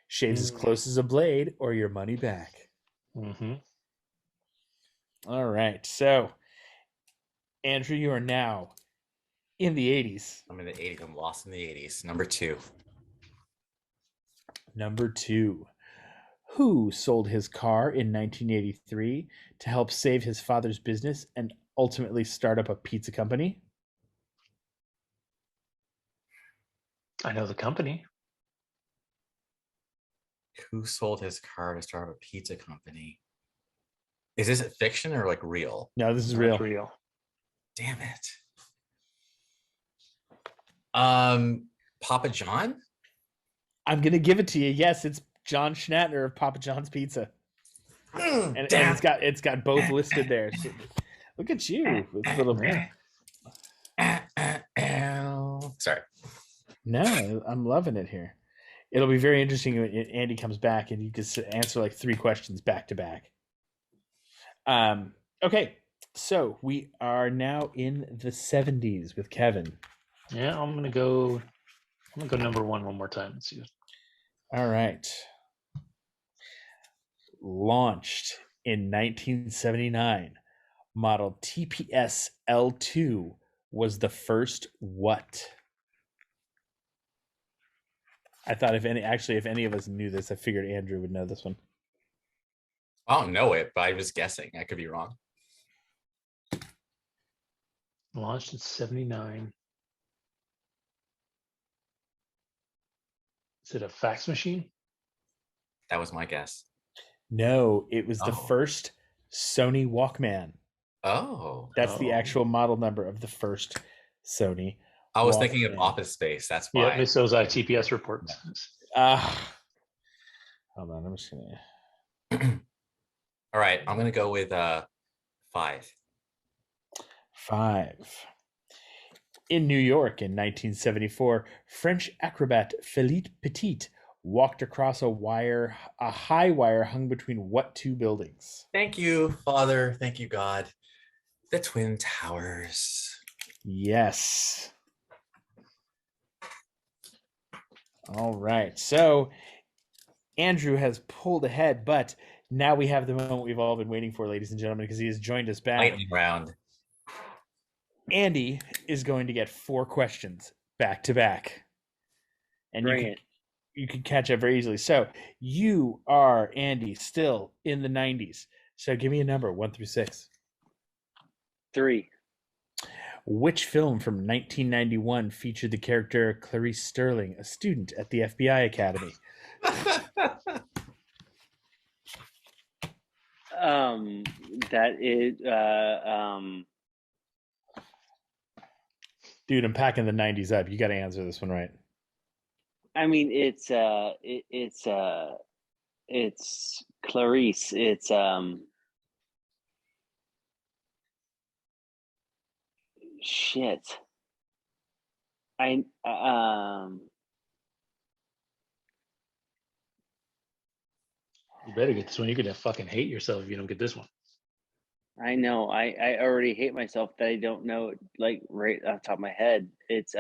[SPEAKER 3] Shaves as close as a blade or your money back.
[SPEAKER 4] Mm-hmm.
[SPEAKER 3] All right. So, Andrew, you are now in the 80s.
[SPEAKER 2] I'm in the 80s. I'm lost in the 80s. Number 2.
[SPEAKER 3] Number 2. Who sold his car in 1983 to help save his father's business and ultimately start up a pizza company?
[SPEAKER 4] I know the company.
[SPEAKER 2] Who sold his car to start up a pizza company? Is this a fiction or like real?
[SPEAKER 3] No, this is
[SPEAKER 4] That's
[SPEAKER 3] real.
[SPEAKER 4] real.
[SPEAKER 2] Damn it. Papa John?
[SPEAKER 3] I'm going to give it to you. Yes, it's John Schnatter of Papa John's Pizza. And it's got both listed there. So, look at you. With a little
[SPEAKER 2] Sorry.
[SPEAKER 3] No, I'm loving it here. It'll be very interesting when Andy comes back and you can answer like 3 questions back to back. Okay, so we are now in the 70s with Kevin.
[SPEAKER 4] Yeah, I'm gonna go number 1 more time and see.
[SPEAKER 3] All right. Launched in 1979, model TPS L2 was the first what? I thought if any of us knew this, I figured Andrew would know this one.
[SPEAKER 2] I don't know it, but I was guessing. I could be wrong.
[SPEAKER 4] Launched in 79. Is it a fax machine?
[SPEAKER 2] That was my guess.
[SPEAKER 3] No, it was the first Sony Walkman.
[SPEAKER 2] Oh.
[SPEAKER 3] That's the actual model number of the first Sony.
[SPEAKER 2] I was thinking of Office Space. That's why.
[SPEAKER 4] Yeah, miss those TPS reports.
[SPEAKER 3] Hold on, I'm just gonna.
[SPEAKER 2] All right, I'm gonna go with 5.
[SPEAKER 3] 5. In New York in 1974, French acrobat Philippe Petit walked across a high wire hung between what 2 buildings?
[SPEAKER 2] Thank you, Father. Thank you, God. The Twin Towers.
[SPEAKER 3] Yes. All right. So Andrew has pulled ahead, but now we have the moment we've all been waiting for, ladies and gentlemen, because he has joined us back.
[SPEAKER 2] Lightning round.
[SPEAKER 3] Andy is going to get 4 questions back to back. And you can catch up very easily. So you are, Andy, still in the 90s. So give me a number, 1 through 6.
[SPEAKER 1] 3.
[SPEAKER 3] Which film from 1991 featured the character Clarice Sterling, a student at the FBI Academy?
[SPEAKER 1] That is
[SPEAKER 3] Dude, I'm packing the 90s up. You got to answer this one right.
[SPEAKER 1] I mean, it's Clarice. It's shit. You
[SPEAKER 4] better get this one. You're gonna fucking hate yourself if you don't get this one.
[SPEAKER 1] I know. I already hate myself that I don't know it, like right off the top of my head. It's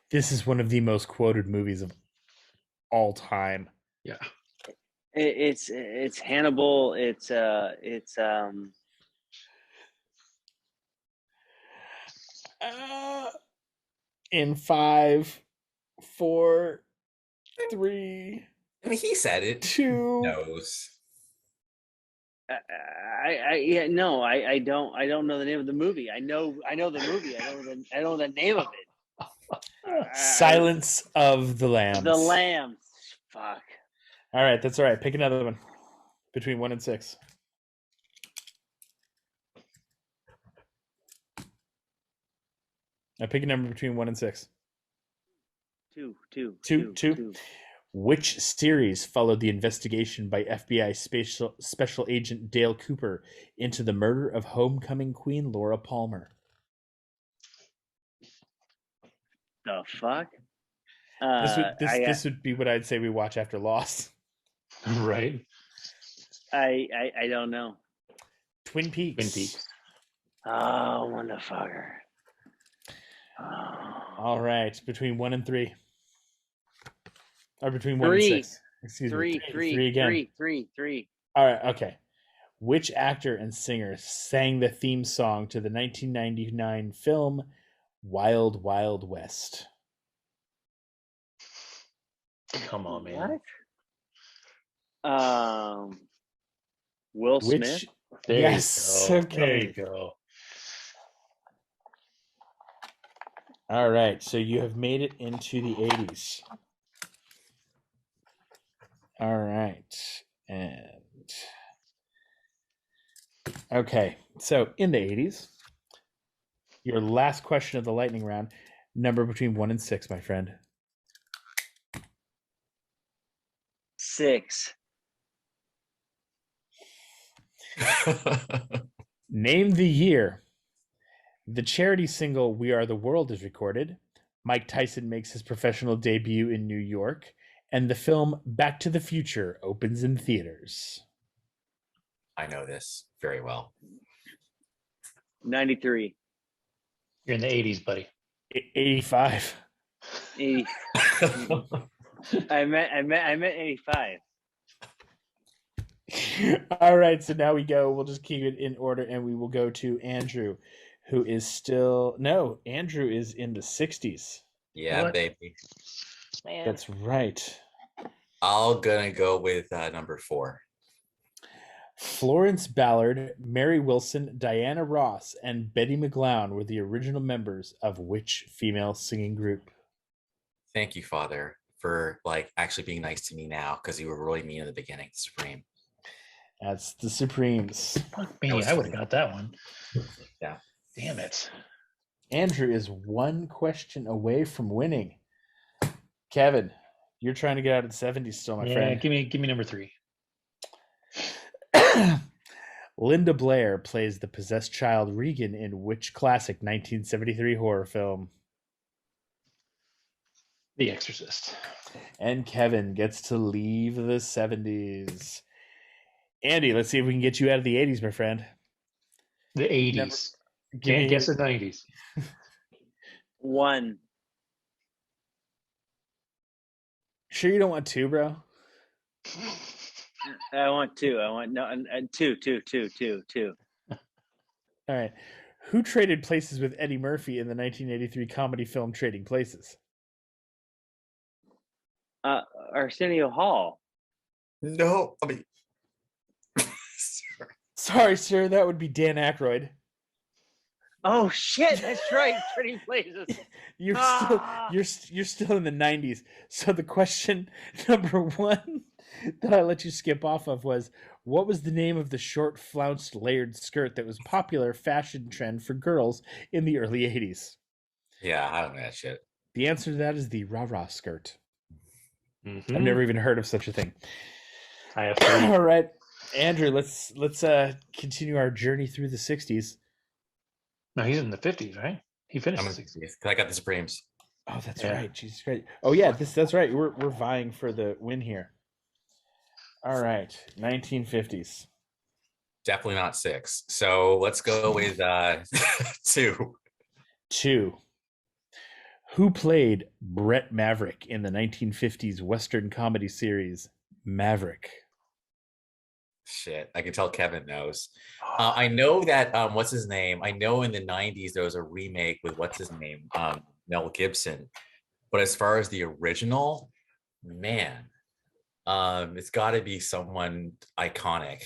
[SPEAKER 3] This is one of the most quoted movies of all time.
[SPEAKER 4] Yeah.
[SPEAKER 1] It's Hannibal.
[SPEAKER 3] In 5, 4, 3.
[SPEAKER 2] I mean, he said it.
[SPEAKER 3] 2.
[SPEAKER 2] Knows.
[SPEAKER 1] I don't know the name of the movie. I know the movie. I don't know the name of it.
[SPEAKER 3] Silence of the Lambs.
[SPEAKER 1] The Lambs. Fuck.
[SPEAKER 3] All right, that's all right. Pick another one between 1 and 6. Now pick a number between 1 and 6.
[SPEAKER 1] 2.
[SPEAKER 3] 2. Which series followed the investigation by FBI Special Agent Dale Cooper into the murder of homecoming queen Laura Palmer?
[SPEAKER 1] The fuck?
[SPEAKER 3] This would be what I'd say we watch after Lost.
[SPEAKER 4] Right.
[SPEAKER 1] I don't know.
[SPEAKER 3] Twin Peaks.
[SPEAKER 1] Oh, motherfucker. Oh.
[SPEAKER 3] All right, between 1 and 3. Or between 1 and
[SPEAKER 1] Three.
[SPEAKER 3] 6. Excuse
[SPEAKER 1] Three,
[SPEAKER 3] me.
[SPEAKER 1] three,
[SPEAKER 3] Again.
[SPEAKER 1] three.
[SPEAKER 3] All right, okay. Which actor and singer sang the theme song to the 1999 film Wild Wild West?
[SPEAKER 4] Come on, man.
[SPEAKER 1] What? Will Smith?
[SPEAKER 4] There
[SPEAKER 3] Yes.
[SPEAKER 4] you go.
[SPEAKER 3] Okay.
[SPEAKER 4] There you go.
[SPEAKER 3] All right, so you have made it into the 80s. All right. And okay, so in the 80s, your last question of the lightning round, number between 1 and 6, my friend.
[SPEAKER 1] 6.
[SPEAKER 3] Name the year the charity single We Are the World is recorded, Mike Tyson makes his professional debut in New York, and the film Back to the Future opens in theaters.
[SPEAKER 2] I know this very well.
[SPEAKER 1] 93.
[SPEAKER 4] You're in the 80s, buddy.
[SPEAKER 3] 85.
[SPEAKER 1] 80. I meant 85.
[SPEAKER 3] All right, so now we'll just keep it in order, and we will go to Andrew, who is Andrew is in the 60s.
[SPEAKER 2] Yeah,
[SPEAKER 4] What?
[SPEAKER 2] baby.
[SPEAKER 1] Man.
[SPEAKER 3] That's right.
[SPEAKER 2] I'm gonna go with number 4.
[SPEAKER 3] Florence Ballard, Mary Wilson, Diana Ross, and Betty McGlown were the original members of which female singing group?
[SPEAKER 2] Thank you, Father, for actually being nice to me now, because you were really mean in the beginning. Supreme.
[SPEAKER 3] That's the Supremes.
[SPEAKER 4] Fuck me. I would have got that one.
[SPEAKER 2] Yeah.
[SPEAKER 4] Damn it.
[SPEAKER 3] Andrew is one question away from winning. Kevin, you're trying to get out of the 70s still, my friend.
[SPEAKER 4] Give me number 3.
[SPEAKER 3] Linda Blair plays the possessed child Regan in which classic 1973 horror film?
[SPEAKER 4] The Exorcist.
[SPEAKER 3] And Kevin gets to leave the 70s. Andy, let's see if we can get you out of the 80s, my friend.
[SPEAKER 4] The 80s. Can't guess the 90s.
[SPEAKER 1] 1.
[SPEAKER 3] Sure you don't want 2, bro?
[SPEAKER 1] I want 2. I want two.
[SPEAKER 3] All right. Who traded places with Eddie Murphy in the 1983 comedy film Trading Places?
[SPEAKER 1] Arsenio Hall.
[SPEAKER 2] No, I mean,
[SPEAKER 3] Sorry, sir, that would be Dan Aykroyd.
[SPEAKER 1] Oh shit, that's right. Trading Places.
[SPEAKER 3] You're still in the 90s. So the question number 1 that I let you skip off of was, what was the name of the short flounced layered skirt that was popular fashion trend for girls in the early 80s?
[SPEAKER 2] yeah, I don't know that shit.
[SPEAKER 3] The answer to that is the rah-rah skirt.
[SPEAKER 4] Mm-hmm.
[SPEAKER 3] I've never even heard of such a thing.
[SPEAKER 4] I have 3.
[SPEAKER 3] All right, Andrew, let's continue our journey through the 60s.
[SPEAKER 4] No, he's in the 50s, right? He finished
[SPEAKER 2] I'm in
[SPEAKER 4] the
[SPEAKER 2] 60s because I got the Supremes.
[SPEAKER 3] Oh, that's
[SPEAKER 4] Yeah.
[SPEAKER 3] right. Jesus Christ. Oh yeah, that's right. We're vying for the win here. All right, 1950s.
[SPEAKER 2] Definitely not 6. So let's go with 2.
[SPEAKER 3] 2. Who played Brett Maverick in the 1950s Western comedy series Maverick?
[SPEAKER 2] Shit, I can tell Kevin knows. I know that what's his name? I know in the 90s there was a remake with what's his name? Mel Gibson. But as far as the original, man, it's got to be someone iconic.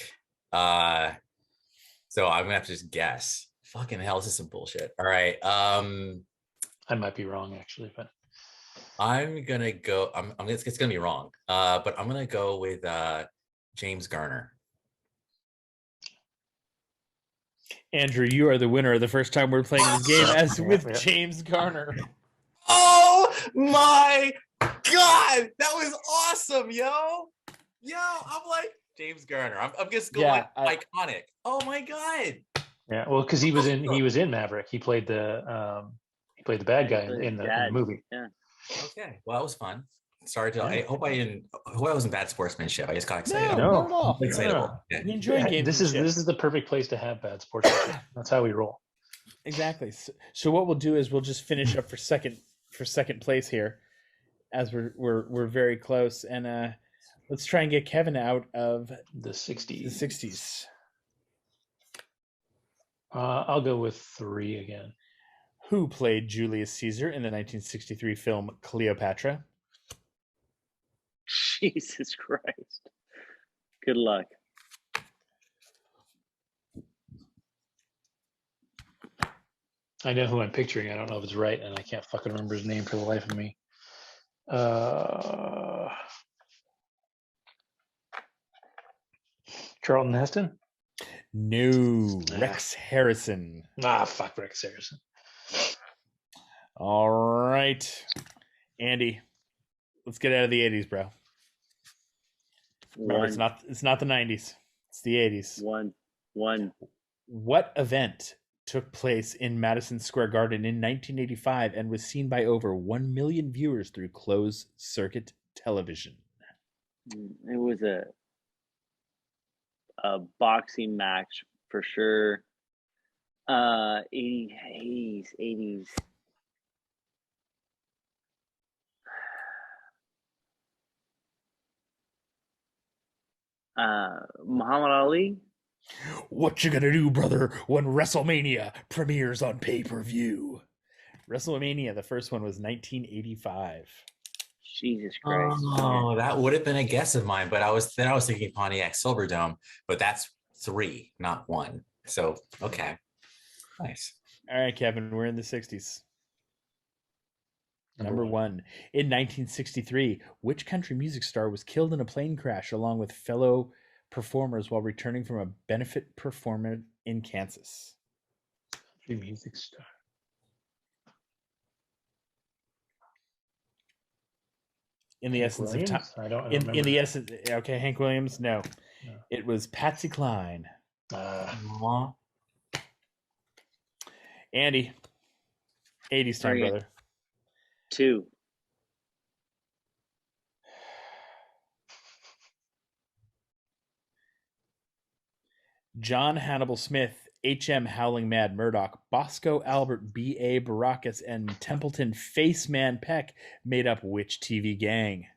[SPEAKER 2] So I'm gonna have to just guess. Fucking hell, this is some bullshit. All right.
[SPEAKER 4] I might be wrong actually, but
[SPEAKER 2] I'm gonna go. It's gonna be wrong. But I'm gonna go with James Garner.
[SPEAKER 3] Andrew, you are the winner of the first time we're playing this game as with
[SPEAKER 4] Yeah.
[SPEAKER 3] James Garner.
[SPEAKER 2] Oh my god, that was awesome, yo. I'm like James Garner. I'm just going iconic. Oh my god.
[SPEAKER 4] yeah, well, because he was in Maverick. He played the bad guy in the movie.
[SPEAKER 1] Yeah.
[SPEAKER 2] Okay, well that was fun. Sorry to. I hope I wasn't bad sportsmanship. I just got excited.
[SPEAKER 3] No, not at all.
[SPEAKER 2] Excitable.
[SPEAKER 3] We
[SPEAKER 2] Yeah.
[SPEAKER 3] enjoy games.
[SPEAKER 4] This is the perfect place to have bad sportsmanship. That's how we roll.
[SPEAKER 3] Exactly. So what we'll do is we'll just finish up for second place here, as we're very close, and let's try and get Kevin out of
[SPEAKER 4] The 60s.
[SPEAKER 3] the 60s.
[SPEAKER 4] I'll go with 3 again.
[SPEAKER 3] Who played Julius Caesar in the 1963 film Cleopatra?
[SPEAKER 1] Jesus Christ. Good luck.
[SPEAKER 4] I know who I'm picturing. I don't know if it's right, and I can't fucking remember his name for the life of me. Charlton Heston?
[SPEAKER 3] No, Rex Harrison.
[SPEAKER 4] Fuck Rex Harrison.
[SPEAKER 3] All right, Andy, let's get out of the 80s, bro. Remember, it's not the 90s. It's the 80s.
[SPEAKER 1] One.
[SPEAKER 3] What event took place in Madison Square Garden in 1985 and was seen by over 1 million viewers through closed circuit television?
[SPEAKER 1] It was a boxing match for sure. 80s. Muhammad Ali.
[SPEAKER 3] What you gonna do, brother, when WrestleMania premieres on pay-per-view? WrestleMania, the first one was 1985.
[SPEAKER 1] Jesus Christ.
[SPEAKER 2] Oh, that would have been a guess of mine, but I was thinking Pontiac Silverdome, but that's 3, not 1. So, okay. Nice.
[SPEAKER 3] All right, Kevin, we're in the 60s. Number one. In 1963, which country music star was killed in a plane crash along with fellow performers while returning from a benefit performance in Kansas?
[SPEAKER 4] Country music star.
[SPEAKER 3] In the essence
[SPEAKER 4] Williams?
[SPEAKER 3] of time.
[SPEAKER 4] I don't
[SPEAKER 3] in the essence, okay, Hank Williams? No. It was Patsy Cline. Andy. 80s time, brother.
[SPEAKER 1] 2.
[SPEAKER 3] John Hannibal Smith, H.M. Howling Mad Murdoch, Bosco Albert, B.A. Baracus, and Templeton Faceman Peck made up which TV gang?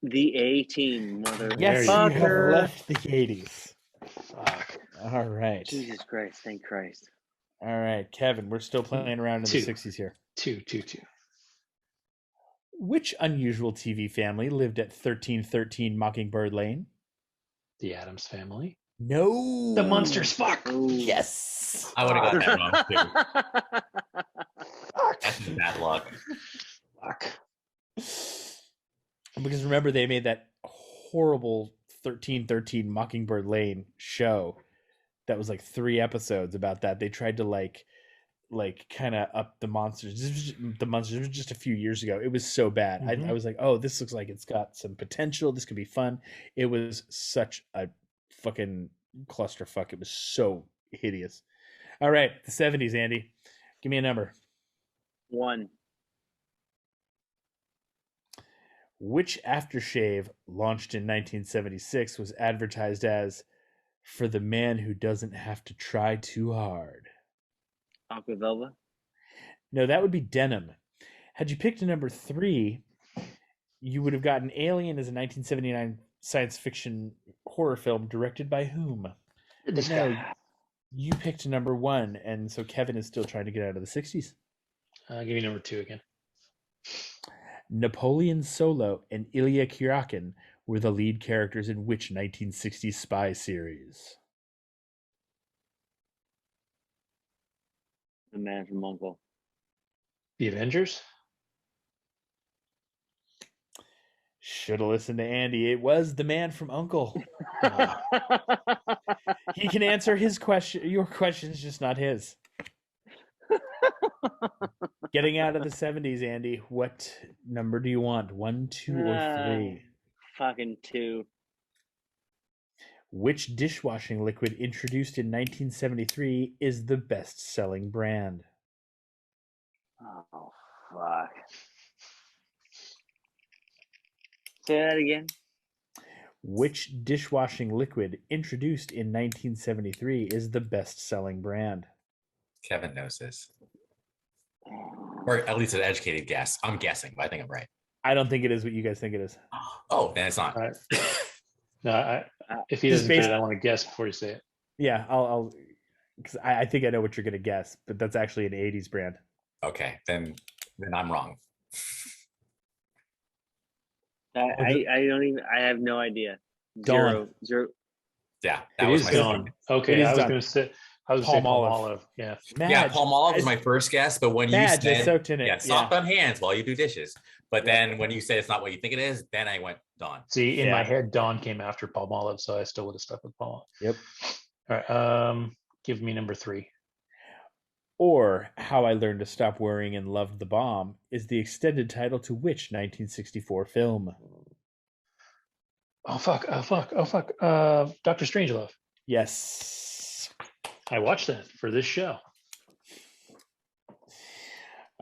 [SPEAKER 1] The A-Team, motherfucker.
[SPEAKER 3] Yes, you have left the 80s.
[SPEAKER 4] Fuck.
[SPEAKER 3] All right.
[SPEAKER 1] Jesus Christ, thank Christ.
[SPEAKER 3] All right, Kevin, we're still playing around in the 60s here.
[SPEAKER 4] 2.
[SPEAKER 3] Which unusual TV family lived at 1313 Mockingbird Lane?
[SPEAKER 4] The Addams Family.
[SPEAKER 3] No.
[SPEAKER 4] The Munsters. Fuck.
[SPEAKER 1] Ooh.
[SPEAKER 3] Yes.
[SPEAKER 2] I would have got that wrong too. That's bad luck.
[SPEAKER 4] Fuck.
[SPEAKER 3] Because remember, they made that horrible 1313 Mockingbird Lane show that was like 3 episodes about that. They tried to like kind of up the monsters. The monsters was just a few years ago. It was so bad. I was like, oh, this looks like it's got some potential. This could be fun. It was such a fucking clusterfuck. It was so hideous. All right, the 70s, Andy. Give me a number.
[SPEAKER 1] 1.
[SPEAKER 3] Which aftershave, launched in 1976, was advertised as "for the man who doesn't have to try too hard"?
[SPEAKER 1] Aqua Velva?
[SPEAKER 3] No, that would be Denim. Had you picked a number 3, you would have gotten Alien as a 1979 science fiction horror film directed by whom?
[SPEAKER 4] This
[SPEAKER 3] No,
[SPEAKER 4] guy.
[SPEAKER 3] you picked number 1, and so Kevin is still trying to get out of the 60s.
[SPEAKER 4] Give me number 2 again.
[SPEAKER 3] Napoleon Solo and Ilya Kuryakin were the lead characters in which 1960s spy series?
[SPEAKER 1] The Man from U.N.C.L.E.
[SPEAKER 4] The Avengers.
[SPEAKER 3] Should have listened to Andy. It was the Man from U.N.C.L.E. He can answer your questions, just not his. Getting out of the 70s, Andy. What number do you want? 1, 2, or 3?
[SPEAKER 1] Fucking 2.
[SPEAKER 3] Which dishwashing liquid introduced in 1973 is the best-selling brand?
[SPEAKER 1] Oh, fuck. Say that again.
[SPEAKER 3] Which dishwashing liquid introduced in 1973 is the best-selling brand?
[SPEAKER 2] Kevin knows this. Or at least an educated guess. I'm guessing, but I think I'm right.
[SPEAKER 3] I don't think it is what you guys think it is.
[SPEAKER 2] Oh, then it's not.
[SPEAKER 4] No, if he doesn't get it, I want to guess before you say it.
[SPEAKER 3] Yeah, I'll because I think I know what you're gonna guess, but that's actually an '80s brand.
[SPEAKER 2] Okay, then I'm wrong.
[SPEAKER 1] I don't even. I have no idea.
[SPEAKER 3] Dawn.
[SPEAKER 1] Zero.
[SPEAKER 2] Yeah,
[SPEAKER 4] It is Dawn. Okay, I was going to say Palmolive. Yeah.
[SPEAKER 3] Madge,
[SPEAKER 2] Yeah, Palmolive was my first guess, but when
[SPEAKER 3] Madge
[SPEAKER 2] you
[SPEAKER 3] is
[SPEAKER 2] said
[SPEAKER 3] soaked in it.
[SPEAKER 2] yeah, soft on hands while you do dishes, but then when you said it's not what you think it is, then I went Dawn.
[SPEAKER 4] See, in my head, Dawn came after Palmolive, so I still would have stuck with Palmolive.
[SPEAKER 3] Yep.
[SPEAKER 4] All right. Give me number 3.
[SPEAKER 3] Or How I Learned to Stop Worrying and Loved the Bomb is the extended title to which 1964 film?
[SPEAKER 4] Oh fuck! Dr. Strangelove.
[SPEAKER 3] Yes.
[SPEAKER 4] I watched that for this show.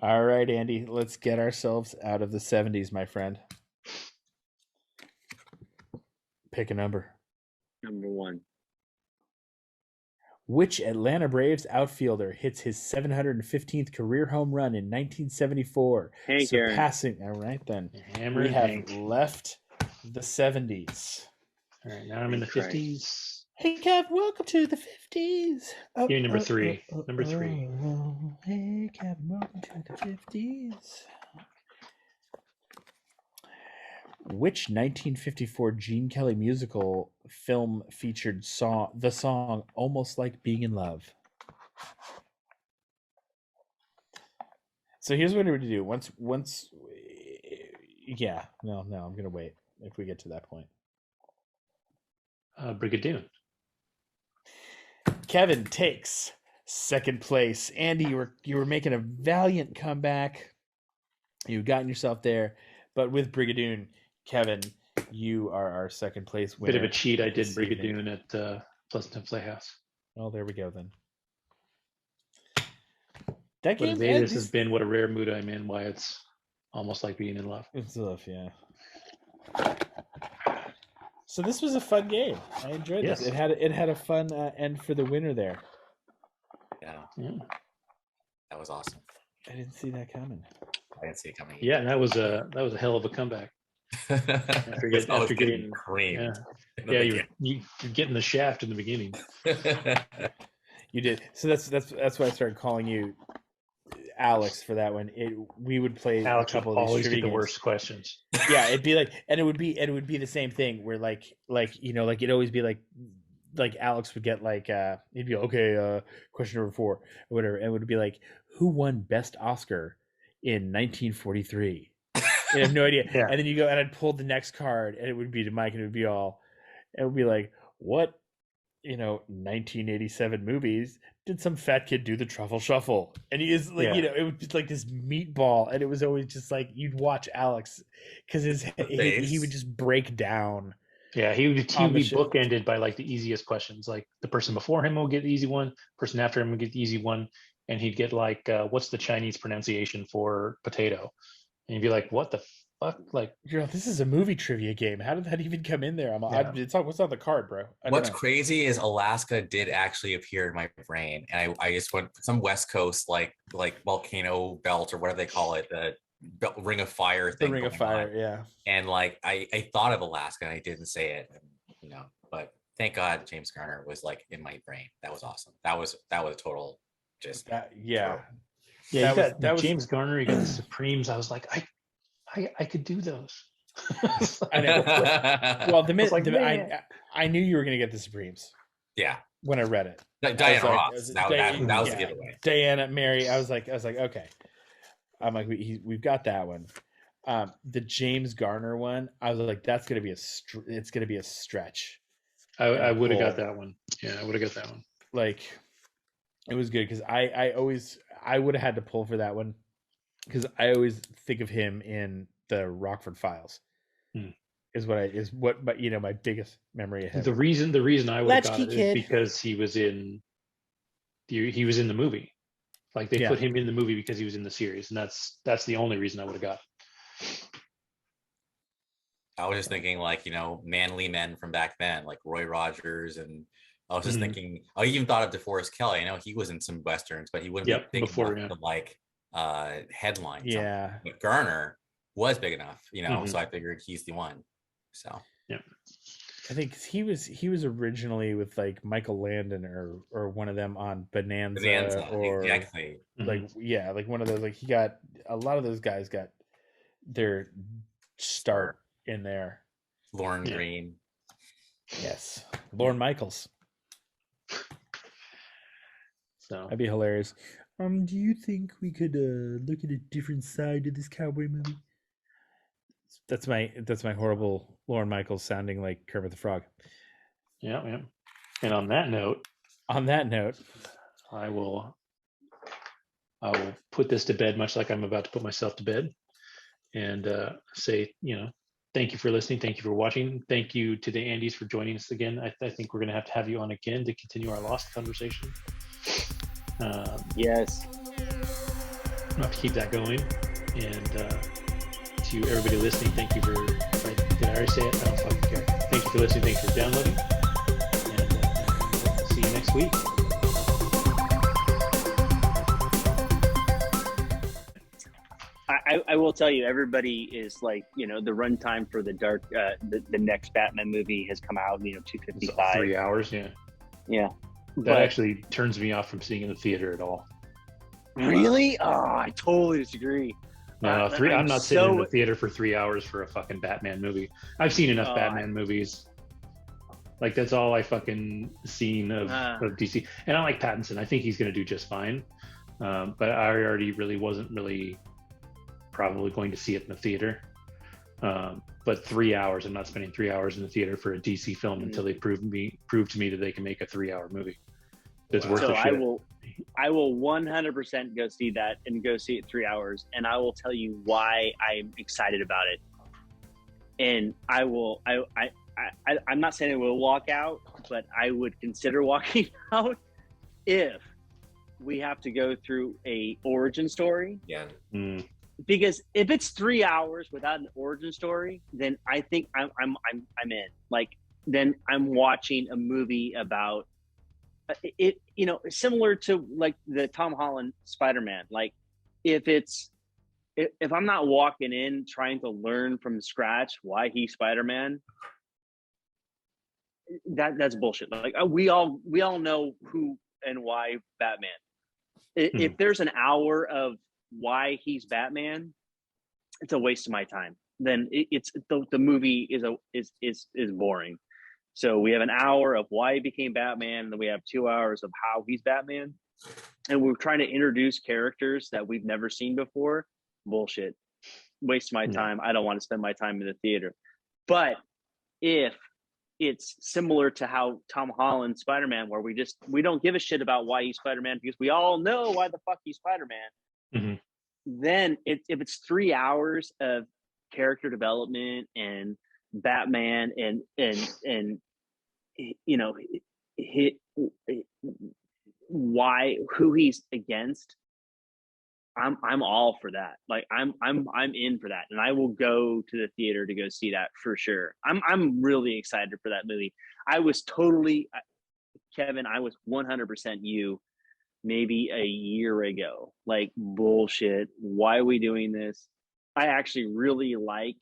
[SPEAKER 3] All right, Andy, let's get ourselves out of the 70s, my friend. Pick a number.
[SPEAKER 1] Number 1.
[SPEAKER 3] Which Atlanta Braves outfielder hits his 715th career home run in 1974?
[SPEAKER 1] Hank Aaron.
[SPEAKER 3] Surpassing. All right, then.
[SPEAKER 4] Hammer
[SPEAKER 3] We
[SPEAKER 4] and
[SPEAKER 3] have
[SPEAKER 4] Hank.
[SPEAKER 3] left the 70s.
[SPEAKER 4] All right, now I'm in the 50s.
[SPEAKER 3] Hey, Kev, welcome to the 50s. Oh,
[SPEAKER 4] Give me number 3. Number 3.
[SPEAKER 3] Hey, Kevin, welcome to the 50s. Which 1954 Gene Kelly musical film featured the song "Almost Like Being in Love"? So here's what we're going to do. I'm going to wait if we get to that point.
[SPEAKER 4] Brigadoon.
[SPEAKER 3] Kevin takes second place. Andy, you were making a valiant comeback. You've gotten yourself there, but with Brigadoon, Kevin, you are our second place winner.
[SPEAKER 4] Bit of a cheat. I did Brigadoon at Pleasanton Playhouse.
[SPEAKER 3] Oh, there we go then. That
[SPEAKER 4] But
[SPEAKER 3] game,
[SPEAKER 4] today, this has been what a rare mood I'm in. Why it's almost like being in love.
[SPEAKER 3] It's love, yeah. So this was a fun game. I enjoyed this. It had a fun end for the winner there.
[SPEAKER 2] Yeah. That was awesome.
[SPEAKER 3] I didn't see that coming.
[SPEAKER 2] I didn't see it coming.
[SPEAKER 4] Yeah, that was a hell of a comeback. After getting
[SPEAKER 2] creamed.
[SPEAKER 4] Yeah, you're getting the shaft in the beginning.
[SPEAKER 3] You did. So that's why I started calling you Alex for that one. We would play
[SPEAKER 4] Alex
[SPEAKER 3] a couple
[SPEAKER 4] would
[SPEAKER 3] of these
[SPEAKER 4] always
[SPEAKER 3] trivia
[SPEAKER 4] get the
[SPEAKER 3] games.
[SPEAKER 4] worst questions.
[SPEAKER 3] Yeah, it'd be like, and it would be the same thing where like it'd always be like Alex would get like he'd be okay, question number 4 or whatever, and it would be like, who won Best Oscar in 1943? I have no idea.
[SPEAKER 4] Yeah.
[SPEAKER 3] And then you go and I'd pull the next card and it would be to Mike and it would be all, it would be like, what 1987 movies did some fat kid do the truffle shuffle? And he is like, it would be like this meatball, and it was always just like you'd watch Alex because he would just break down.
[SPEAKER 4] Yeah, he would be bookended by like the easiest questions. Like the person before him will get the easy one, person after him will get the easy one, and he'd get like, what's the Chinese pronunciation for potato? And you'd be like, what the fuck? Like,
[SPEAKER 3] this is a movie trivia game. How did that even come in there? What's on the card, bro?
[SPEAKER 2] What's crazy is Alaska did actually appear in my brain, and I just went some West Coast like volcano belt or whatever they call it, the Ring of Fire thing.
[SPEAKER 3] The Ring of Fire, yeah.
[SPEAKER 2] And like I thought of Alaska and I didn't say it, but thank God James Garner was like in my brain. That was awesome. That was a total just
[SPEAKER 4] yeah. Yeah, that was James Garner. You got the Supremes. I was like, I could do those.
[SPEAKER 3] I know. Well, I knew you were going to get the Supremes.
[SPEAKER 2] Yeah.
[SPEAKER 3] When I read it,
[SPEAKER 2] Diana Ross. That was the giveaway.
[SPEAKER 3] Diana, Mary. I was like, okay. I'm like, we've got that one. The James Garner one, I was like, that's going to be it's going to be a stretch.
[SPEAKER 4] I would have got that one. Yeah, I would have got that one.
[SPEAKER 3] Like, it was good because I would have had to pull for that one because I always think of him in the Rockford Files. Is what my biggest memory of him.
[SPEAKER 4] The reason I would have got it is because he was in the movie. Like they put him in the movie because he was in the series, and that's the only reason I would have got it.
[SPEAKER 2] I was just thinking, like, manly men from back then, like Roy Rogers and I was just thinking, I even thought of DeForest Kelley. I know he was in some Westerns, but he wouldn't be big enough to like headline something. But Garner was big enough, so I figured he's the one. So
[SPEAKER 4] yeah.
[SPEAKER 3] I think he was originally with like Michael Landon or one of them on Bonanza or
[SPEAKER 2] exactly.
[SPEAKER 3] like like one of those, like he got a lot of those guys got their start in there.
[SPEAKER 2] Lauren Green.
[SPEAKER 3] Yes. Lorne Michaels.
[SPEAKER 4] So
[SPEAKER 3] that'd be hilarious. Do you think we could look at a different side of this cowboy movie? That's my horrible Lorne Michaels sounding like Kermit the Frog.
[SPEAKER 4] Yeah. And on that note, I will put this to bed, much like I'm about to put myself to bed, and say, thank you for listening. Thank you for watching. Thank you to the Andys for joining us again. I think we're going to have you on again to continue our Lost conversation.
[SPEAKER 1] Yes.
[SPEAKER 4] I'll have to keep that going. And to everybody listening, thank you for, did I already say it? I don't fucking care. Thank you for listening. Thank you for downloading. And we'll see you next week.
[SPEAKER 1] I will tell you, everybody is like, the runtime for the next Batman movie has come out, 2:55.
[SPEAKER 4] 3 hours, yeah.
[SPEAKER 1] Yeah.
[SPEAKER 4] That actually turns me off from seeing in the theater at all.
[SPEAKER 1] Really? Oh, I totally disagree.
[SPEAKER 4] No, I'm not sitting in the theater for 3 hours for a fucking Batman movie. I've seen enough Batman movies. Like, that's all I fucking seen of DC. And I like Pattinson. I think he's going to do just fine. But I already really wasn't probably going to see it in the theater. But 3 hours, I'm not spending 3 hours in the theater for a DC film until they prove to me that they can make a 3 hour movie that's worth the shit.
[SPEAKER 1] I will 100% go see that and go see it 3 hours, and I will tell you why I'm excited about it. And I'm not saying I will walk out, but I would consider walking out if we have to go through a origin story.
[SPEAKER 2] Yeah.
[SPEAKER 1] Because if it's 3 hours without an origin story, then I think I'm in. Like, then I'm watching a movie about it. Similar to like the Tom Holland Spider-Man. Like, if I'm not walking in trying to learn from scratch why he's Spider-Man, that's bullshit. Like, we all know who and why Batman. If there's an hour of why he's Batman, it's a waste of my time. Then it's the movie is boring. So we have an hour of why he became Batman, and then we have 2 hours of how he's Batman, and we're trying to introduce characters that we've never seen before. Bullshit. Waste my time. I don't want to spend my time in the theater. But if it's similar to how Tom Holland Spider-Man, where we don't give a shit about why he's Spider-Man because we all know why the fuck he's Spider-Man. Then if it's 3 hours of character development and Batman and who he's against, I'm all for that. Like, I'm in for that, and I will go to the theater to go see that for sure. I'm really excited for that movie. I was totally, Kevin, I was 100% you maybe a year ago. Like, bullshit, why are we doing this? I actually really like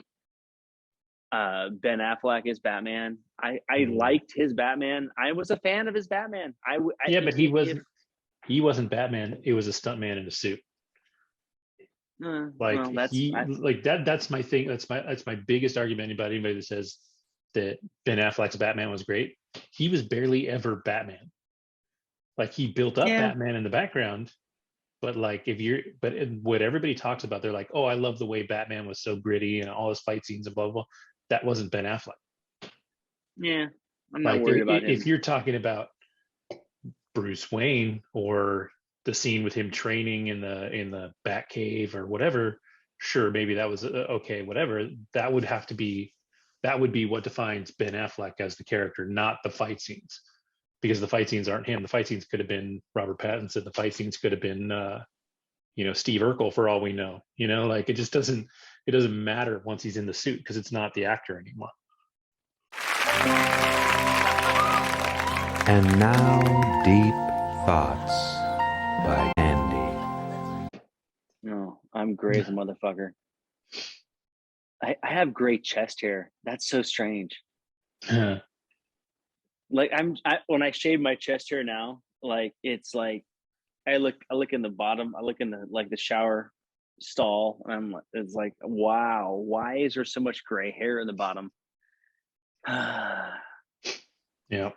[SPEAKER 1] Ben Affleck as Batman. I liked his Batman. I was a fan of his Batman.
[SPEAKER 4] But he wasn't Batman. It was a stuntman in a suit. That's my thing. That's my biggest argument about anybody that says that Ben Affleck's Batman was great. He was barely ever Batman. Like, he built up Batman in the background, but like, what everybody talks about, they're like, oh, I love the way Batman was so gritty and all his fight scenes and blah blah blah. That wasn't Ben Affleck.
[SPEAKER 1] Yeah, I'm not worried about him.
[SPEAKER 4] If you're talking about Bruce Wayne or the scene with him training in the Batcave or whatever, sure, maybe that was okay, whatever. That would be what defines Ben Affleck as the character, not the fight scenes, because the fight scenes aren't him. The fight scenes could have been Robert Pattinson. The fight scenes could have been Steve Urkel, for all we know. Like, it doesn't matter once he's in the suit, because it's not the actor anymore.
[SPEAKER 5] And now, Deep Thoughts by Andy.
[SPEAKER 1] No, I'm gray as a motherfucker. I have gray chest hair. That's so strange. Like when I shave my chest hair now, like it's like I look in the bottom. I look in the shower stall, and it's like, wow, why is there so much gray hair in the bottom?
[SPEAKER 4] Yeah.